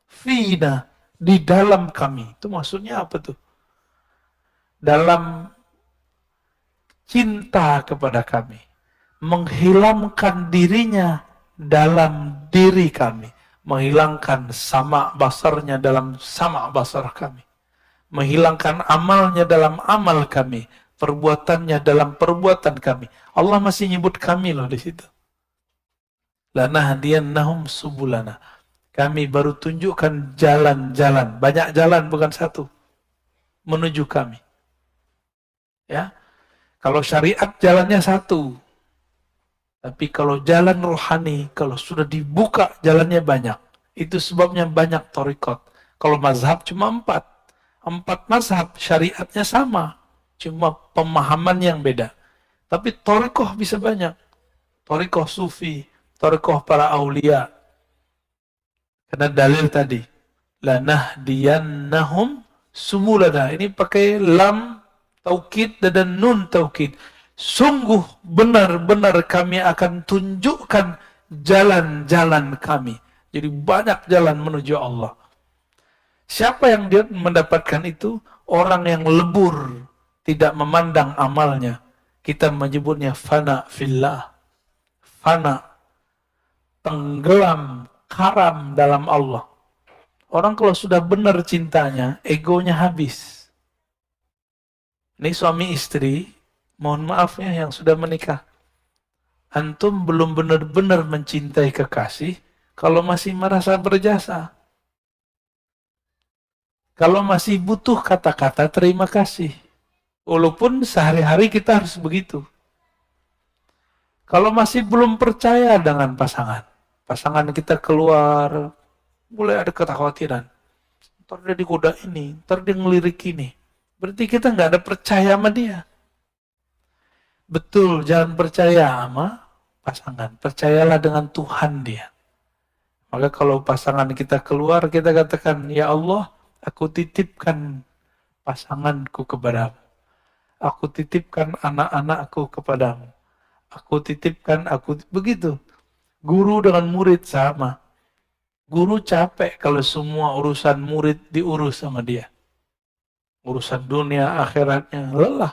fina di dalam kami, itu maksudnya apa tuh? Dalam cinta kepada kami, menghilangkan dirinya dalam diri kami, menghilangkan sama basarnya dalam sama basar kami, menghilangkan amalnya dalam amal kami, perbuatannya dalam perbuatan kami. Allah masih nyebut kami loh di situ. Lanahdiyannahum subulana. Kami baru tunjukkan jalan-jalan, banyak jalan bukan satu, menuju kami. Ya, kalau syariat jalannya satu, tapi kalau jalan rohani, kalau sudah dibuka jalannya banyak. Itu sebabnya banyak thariqat. Kalau mazhab cuma 4 mazhab, syariatnya sama, cuma pemahaman yang beda. Tapi thariqah bisa banyak. Thariqah sufi, thariqah para aulia. Karena dalil tadi, lanahdiyannahum subulana. Ini pakai lam taukid dan nun taukid. Sungguh benar-benar kami akan tunjukkan jalan-jalan kami. Jadi banyak jalan menuju Allah. Siapa yang dia mendapatkan itu? Orang yang lebur, tidak memandang amalnya. Kita menyebutnya fana fillah. Fana, tenggelam, karam dalam Allah. Orang kalau sudah benar cintanya, egonya habis. Ini suami istri, mohon maaf ya yang sudah menikah. Antum belum benar-benar mencintai kekasih kalau masih merasa berjasa. Kalau masih butuh kata-kata terima kasih. Walaupun sehari-hari kita harus begitu. Kalau masih belum percaya dengan pasangan, pasangan kita keluar, mulai ada kekhawatiran. Ntar dia digoda ini, ntar dia ngelirik ini. Berarti kita nggak ada percaya sama dia. Betul, jangan percaya sama pasangan. Percayalah dengan Tuhan dia. Maka kalau pasangan kita keluar, kita katakan, ya Allah, aku titipkan pasanganku kepadamu. Aku titipkan anak-anakku kepadamu. Aku titipkan, begitu. Guru dengan murid sama. Guru capek kalau semua urusan murid diurus sama dia. Urusan dunia, akhiratnya, lelah.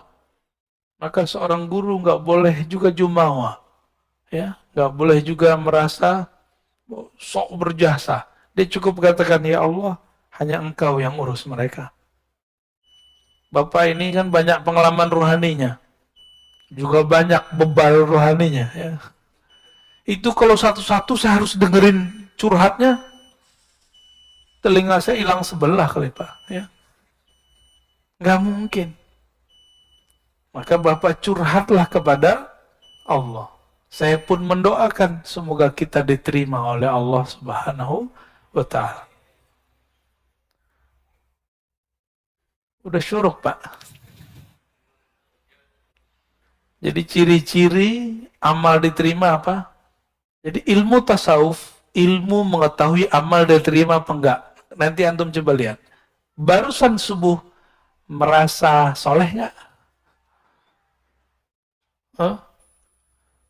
Maka seorang guru nggak boleh juga jumawa. Ya, nggak boleh juga merasa sok berjasa. Dia cukup katakan, ya Allah, hanya engkau yang urus mereka. Bapak ini kan banyak pengalaman rohaninya. Juga banyak bebal rohaninya. Ya. Itu kalau satu-satu saya harus dengerin curhatnya, telinga saya hilang sebelah kali Pak. Ya. Nggak mungkin. Maka Bapak curhatlah kepada Allah. Saya pun mendoakan semoga kita diterima oleh Allah Subhanahu wa Ta'ala. Udah syuruk Pak. Jadi ciri-ciri amal diterima apa? Jadi ilmu tasawuf, ilmu mengetahui amal diterima apa enggak. Nanti antum coba lihat. Barusan subuh merasa soleh enggak? Huh?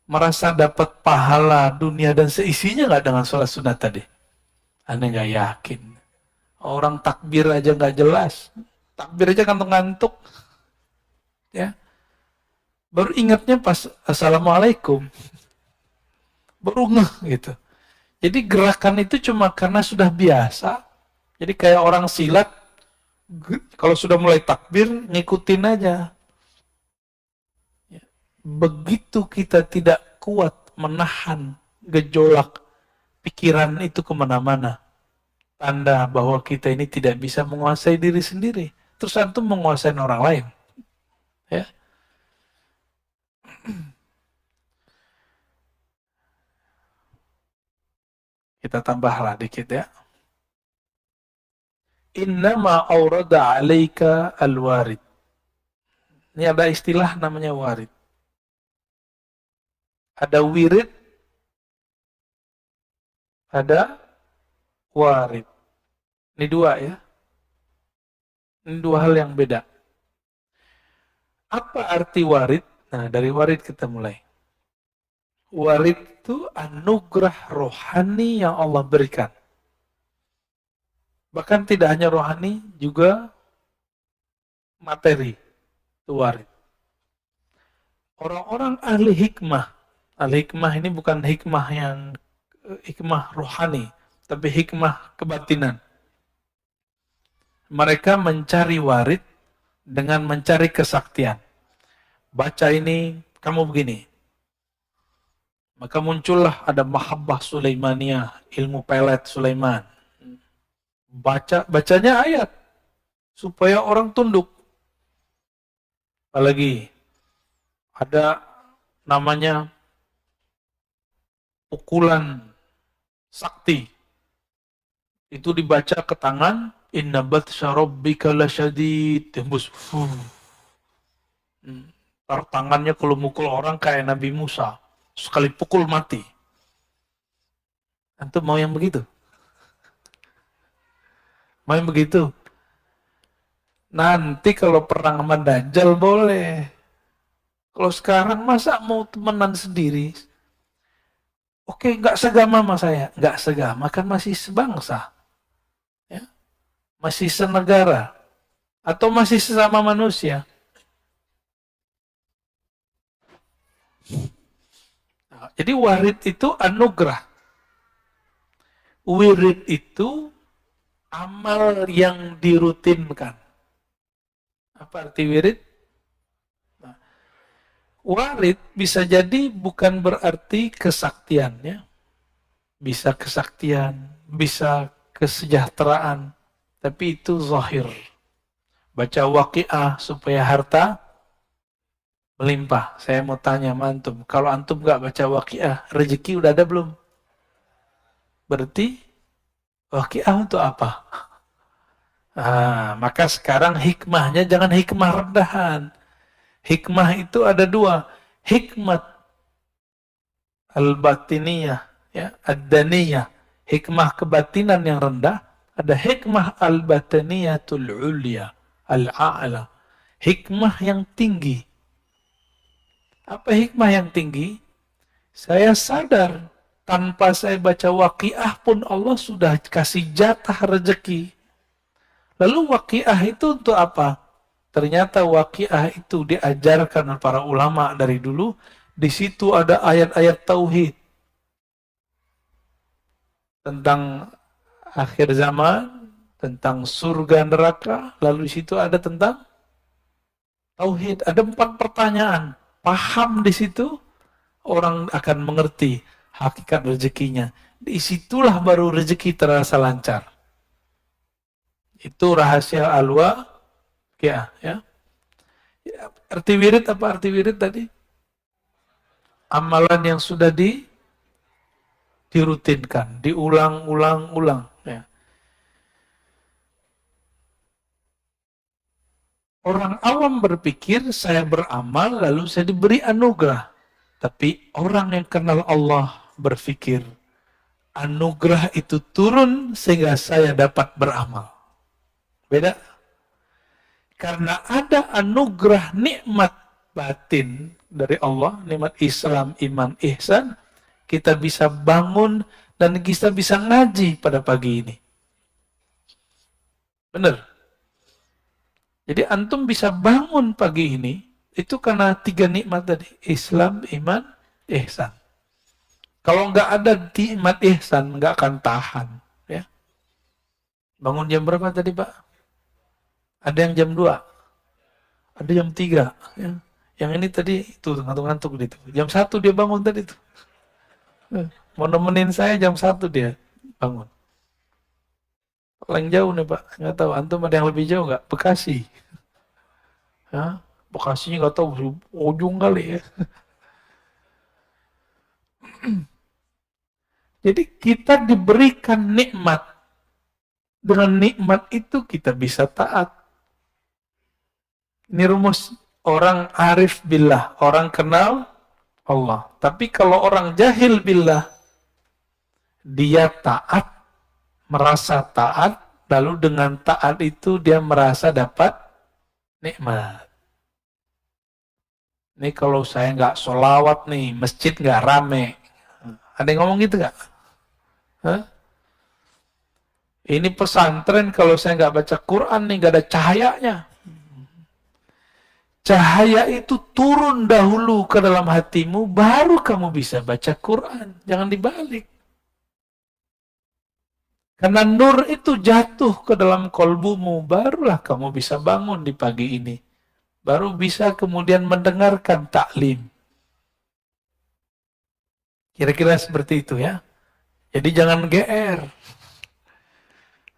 Merasa dapat pahala dunia dan seisinya enggak dengan sholat sunat tadi? Aneh enggak yakin. Orang takbir aja enggak jelas. Takbir aja ngantuk-ngantuk. Ya. Baru ingatnya pas Assalamualaikum. Baru ngeh gitu. Jadi gerakan itu cuma karena sudah biasa. Jadi kayak orang silat, kalau sudah mulai takbir, ngikutin aja. Begitu kita tidak kuat menahan gejolak pikiran itu kemana-mana. Tanda bahwa kita ini tidak bisa menguasai diri sendiri. Terus antum menguasai orang lain. Ya. Kita tambahlah dikit ya. Innama aurada alaika al-warid. Ini ada istilah namanya warid. Ada wirid, ada warid. Ini dua ya. Ini dua hal yang beda. Apa arti warid? Nah, dari warid kita mulai. Warid itu anugerah rohani yang Allah berikan. Bahkan tidak hanya rohani, juga materi. Itu warid. Orang-orang ahli hikmah ini bukan hikmah yang hikmah rohani, tapi hikmah kebatinan. Mereka mencari warid dengan mencari kesaktian. Baca ini, kamu begini. Maka muncullah ada mahabbah Sulaimaniyah, ilmu pelet Sulaiman. Bacanya ayat supaya orang tunduk. Apalagi ada namanya pukulan sakti. Itu dibaca ke tangan, inna batsya rabbika lasyadid, tembus. Tangannya kalau mukul orang kayak Nabi Musa. Sekali pukul mati. Antum mau yang begitu? Mau yang begitu? Nanti kalau perang sama Dajjal boleh. Kalau sekarang masa mau temenan sendiri? Oke, nggak segama sama saya. Nggak segama, kan masih sebangsa. Ya. masih senegara, atau masih sesama manusia. Jadi warid itu anugerah. Wirid itu amal yang dirutinkan. Apa arti wirid? Nah, warid bisa jadi bukan berarti kesaktiannya. Bisa kesaktian, bisa kesejahteraan. Tapi itu zahir. Baca waqiah supaya harta melimpah. Saya mau tanya sama antum. Kalau antum nggak baca waqiah, rezeki udah ada belum? Berarti waqiah untuk apa? Maka sekarang hikmahnya jangan hikmah rendahan. Hikmah itu ada dua. Hikmat al-batiniyah, ya, ad-daniyah. Hikmah kebatinan yang rendah. Ada hikmah al-batiniyatul ulya, al-a'la. Hikmah yang tinggi. Apa hikmah yang tinggi? Saya sadar tanpa saya baca waqiah pun Allah sudah kasih jatah rezeki. Lalu waqiah itu untuk apa? Ternyata waqiah itu diajarkan oleh para ulama dari dulu. Di situ ada ayat-ayat tauhid tentang akhir zaman, tentang surga neraka. Lalu di situ ada tentang tauhid. Ada 4 pertanyaan. Paham di situ, orang akan mengerti hakikat rezekinya. Disitulah baru rezeki terasa lancar. Itu rahasia alwa, ya. Arti wirid apa arti wirid tadi? Amalan yang sudah dirutinkan, diulang-ulang-ulang. Ya. Orang awam berpikir saya beramal lalu saya diberi anugerah. Tapi orang yang kenal Allah berpikir anugerah itu turun sehingga saya dapat beramal. Beda. Karena ada anugerah nikmat batin dari Allah, nikmat Islam, iman, ihsan, kita bisa bangun dan kita bisa ngaji pada pagi ini. Benar. Jadi antum bisa bangun pagi ini itu karena 3 nikmat tadi, Islam, iman, ihsan. Kalau nggak ada nikmat ihsan, nggak akan tahan. Ya. Bangun jam berapa tadi Pak? Ada yang jam 2, ada jam 3. Ya. Yang ini tadi itu ngantuk-ngantuk gitu. Jam 1 dia bangun tadi tuh. Mau nemenin saya jam 1 dia bangun. Paling jauh nih Pak, nggak tahu. Antum ada yang lebih jauh nggak? Bekasi. Hah? Bekasinya nggak tahu, ujung kali ya. Jadi kita diberikan nikmat. Dengan nikmat itu kita bisa taat. Ini rumus orang arif billah, orang kenal Allah. Tapi kalau orang jahil billah, dia taat, merasa taat, lalu dengan taat itu dia merasa dapat nikmat. Ini kalau saya nggak sholawat nih, masjid nggak rame. Ada yang ngomong gitu nggak? Hah? Ini pesantren kalau saya nggak baca Quran nih, nggak ada cahayanya. Cahaya itu turun dahulu ke dalam hatimu, baru kamu bisa baca Quran. Jangan dibalik. Karena nur itu jatuh ke dalam kolbumu, barulah kamu bisa bangun di pagi ini. Baru bisa kemudian mendengarkan taklim. Kira-kira seperti itu ya. Jadi jangan GR.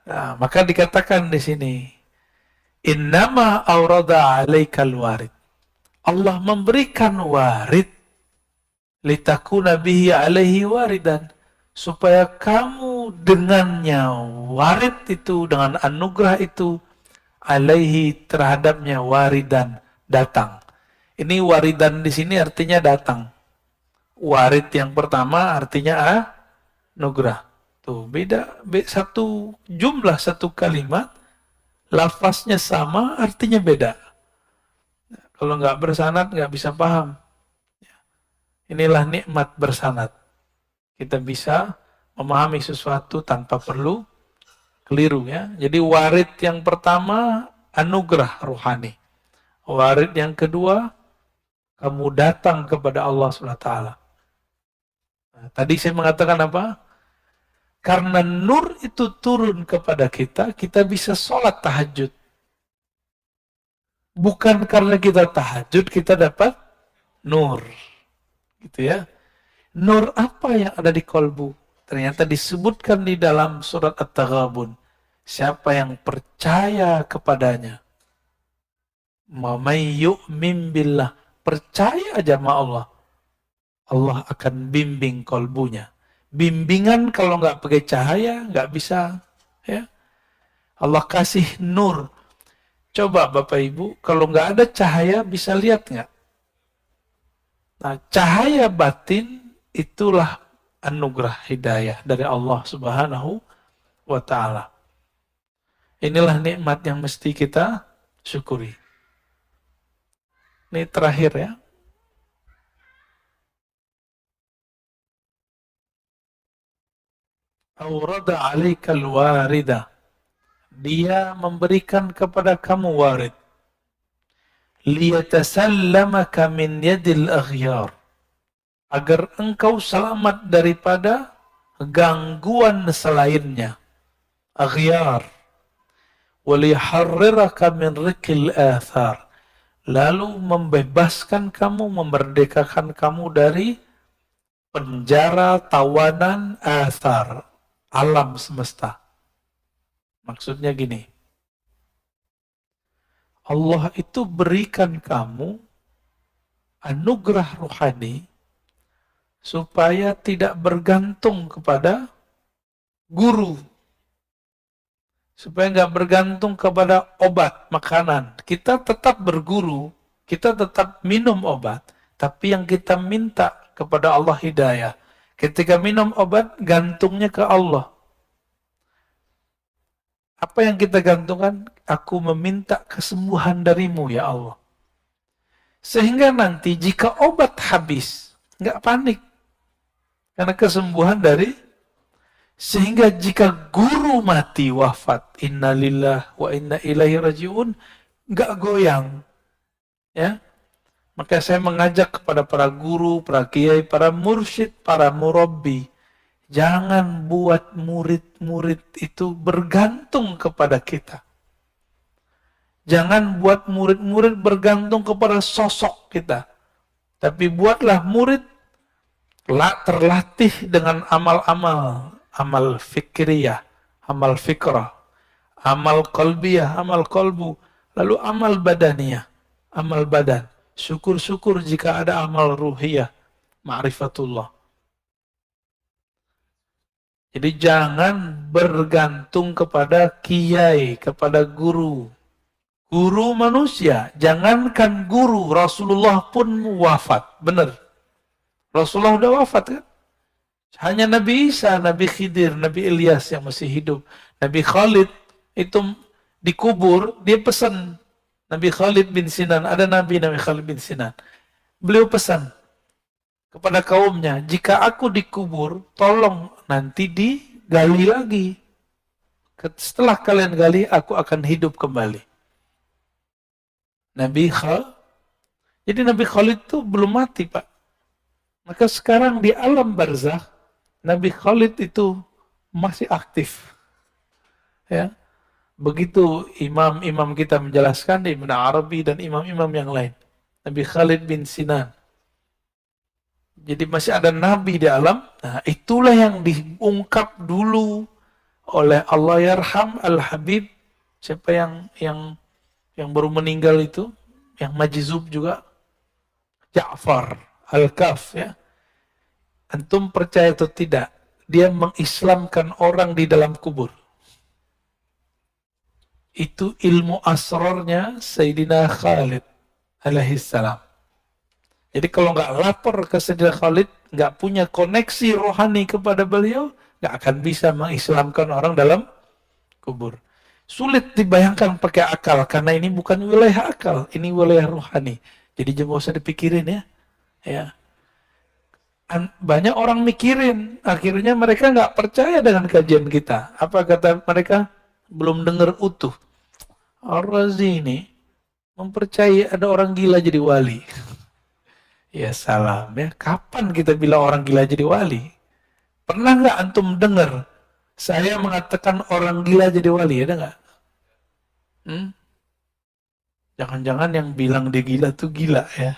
Nah, maka dikatakan di sini, innama aurada alaikal warid. Allah memberikan warid litakuna bihi alaihi waridan, supaya kamu dengannya warid itu, dengan anugerah itu, alaihi terhadapnya waridan, datang. Ini waridan di sini artinya datang. Warid yang pertama artinya anugerah. Tuh beda, satu jumlah, satu kalimat, lafaznya sama, artinya beda. Kalau nggak bersanad nggak bisa paham. Inilah nikmat bersanad. Kita bisa memahami sesuatu tanpa perlu Keliru ya. Jadi warid yang pertama anugerah rohani. Warid yang kedua kamu datang kepada Allah SWT. Nah, tadi saya mengatakan apa? Karena nur itu turun kepada kita, kita bisa sholat tahajud. Bukan karena kita tahajud, kita dapat nur. Gitu ya. Nur apa yang ada di kolbu? Ternyata disebutkan di dalam surat At-Taghabun. Siapa yang percaya kepadanya. May yu'min billah. Percaya aja sama Allah. Allah akan bimbing kolbunya. Bimbingan kalau nggak pakai cahaya, nggak bisa. Ya. Allah kasih nur. Coba Bapak Ibu, kalau nggak ada cahaya, bisa lihat nggak? Nah, cahaya batin itulah anugerah hidayah dari Allah Subhanahu wa Ta'ala. Inilah nikmat yang mesti kita syukuri. Ini terakhir ya. Awrada 'alaikal warida. Dia memberikan kepada kamu warid. Liyatasallamaka min yadil aghyar. Agar engkau selamat daripada gangguan selainnya. Aghyar. Waliharriraka min rikil athar. Lalu membebaskan kamu, memerdekakan kamu dari penjara, tawanan, athar, alam semesta. Maksudnya gini, Allah itu berikan kamu anugerah rohani supaya tidak bergantung kepada guru. Supaya nggak bergantung kepada obat, makanan. Kita tetap berguru, kita tetap minum obat, tapi yang kita minta kepada Allah hidayah. Ketika minum obat, gantungnya ke Allah. Apa yang kita gantungkan? Aku meminta kesembuhan darimu ya Allah. Sehingga nanti jika obat habis, nggak panik. Karena kesembuhan dari, sehingga jika guru mati wafat, innalillah wa inna ilaihi rajiun, nggak goyang. Ya, maka saya mengajak kepada para guru, para kiai, para mursyid, para murabbi, jangan buat murid-murid itu bergantung kepada kita. Jangan buat murid-murid bergantung kepada sosok kita. Tapi buatlah murid terlatih dengan amal-amal. Amal fikriyah, amal fikrah, amal qalbiyah, amal qalbu, lalu amal badaniyah, amal badan. Syukur-syukur jika ada amal ruhiyah, ma'rifatullah. Jadi jangan bergantung kepada kiai, kepada guru. Guru manusia, jangankan guru, Rasulullah pun wafat, benar. Rasulullah udah wafat kan? Hanya Nabi Isa, Nabi Khidir, Nabi Ilyas yang masih hidup. Nabi Khalid itu dikubur, dia pesan. Nabi Khalid bin Sinan, ada Nabi Khalid bin Sinan. Beliau pesan kepada kaumnya, jika aku dikubur, tolong nanti digali lagi. Setelah kalian gali, aku akan hidup kembali. Nabi Khalid, jadi Nabi Khalid itu belum mati, Pak. Maka sekarang di alam barzakh, Nabi Khalid itu masih aktif. Ya. Begitu imam-imam kita menjelaskan, Ibn Arabi dan imam-imam yang lain. Nabi Khalid bin Sinan. Jadi masih ada nabi di alam. Nah, itulah yang diungkap dulu oleh Allah yarham al-Habib. Siapa yang baru meninggal itu, yang majzub juga, Ja'far al-Kaf ya. Antum percaya atau tidak, dia mengislamkan orang di dalam kubur. Itu ilmu asrarnya Sayyidina Khalid alaihissalam. Jadi kalau nggak lapor ke Sayyidina Khalid, nggak punya koneksi rohani kepada beliau, nggak akan bisa mengislamkan orang dalam kubur. Sulit dibayangkan pakai akal, karena ini bukan wilayah akal, ini wilayah rohani. Jadi jangan usah dipikirin ya. Ya. Banyak orang mikirin, akhirnya mereka nggak percaya dengan kajian kita. Apa kata mereka? belum dengar utuh. Ar-Razi ini mempercayai ada orang gila jadi wali. Ya salam ya, kapan kita bilang orang gila jadi wali? Pernah nggak antum dengar saya mengatakan orang gila jadi wali, ada nggak? Hmm? Jangan-jangan yang bilang dia gila tuh gila ya.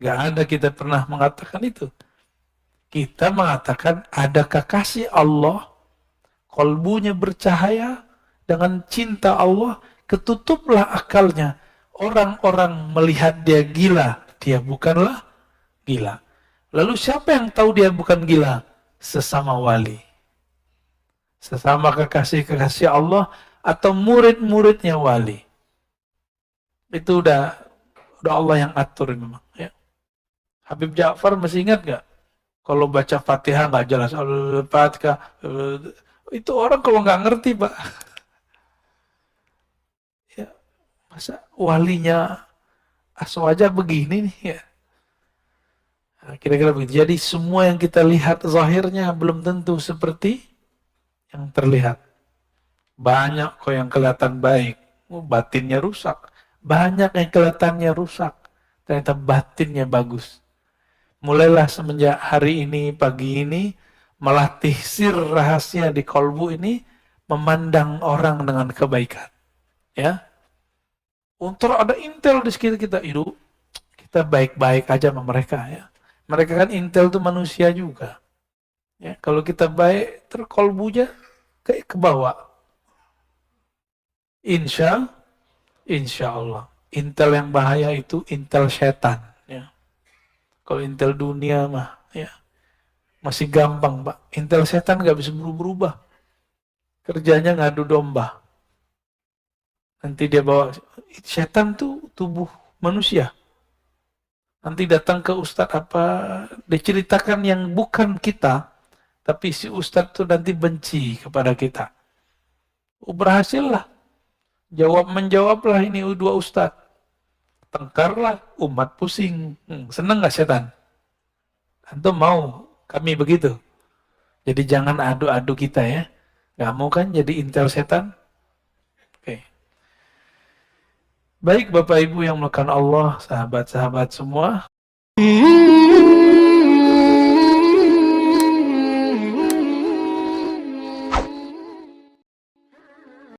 Nggak ada kita pernah mengatakan itu. Kita mengatakan ada kekasih Allah, kolbunya bercahaya dengan cinta Allah, ketutuplah akalnya. Orang-orang melihat dia gila, dia bukanlah gila. Lalu siapa yang tahu dia bukan gila? Sesama wali. Sesama kekasih-kekasih Allah atau murid-muridnya wali. Itu udah Allah yang atur memang. Ya. Habib Ja'far masih ingat gak? Kalau baca Fatihah nggak jelas, Al-Fatihah, itu orang kalau nggak ngerti, Pak. Ya, masa walinya aswaja begini nih ya. Nah, kira-kira begitu. Jadi semua yang kita lihat zahirnya belum tentu seperti yang terlihat. Banyak kok yang kelihatan baik, batinnya rusak. Banyak yang kelihatannya rusak, ternyata batinnya bagus. Mulailah semenjak hari ini, pagi ini, melatih sir rahasia di kolbu ini, memandang orang dengan kebaikan. Ya, untuk ada intel di sekitar kita itu, kita baik-baik aja sama mereka ya. Mereka kan intel itu manusia juga. Ya, kalau kita baik, terkolbunya kayak ke bawah. Insya Allah. Intel yang bahaya itu intel setan. Ya. Kalau intel dunia mah, ya masih gampang, Pak. Intel setan nggak bisa berubah. Kerjanya ngadu domba. Nanti dia bawa, setan tuh tubuh manusia. Nanti datang ke ustadz apa, diceritakan yang bukan kita, tapi si ustadz tuh nanti benci kepada kita. Berhasil lah. Menjawablah ini dua ustadz. Tengkarlah, umat pusing. Seneng gak setan? Antum mau kami begitu? Jadi jangan adu-adu kita ya. Gak mau kan jadi intel setan? Oke. Baik Bapak Ibu yang melakukan Allah, sahabat-sahabat semua.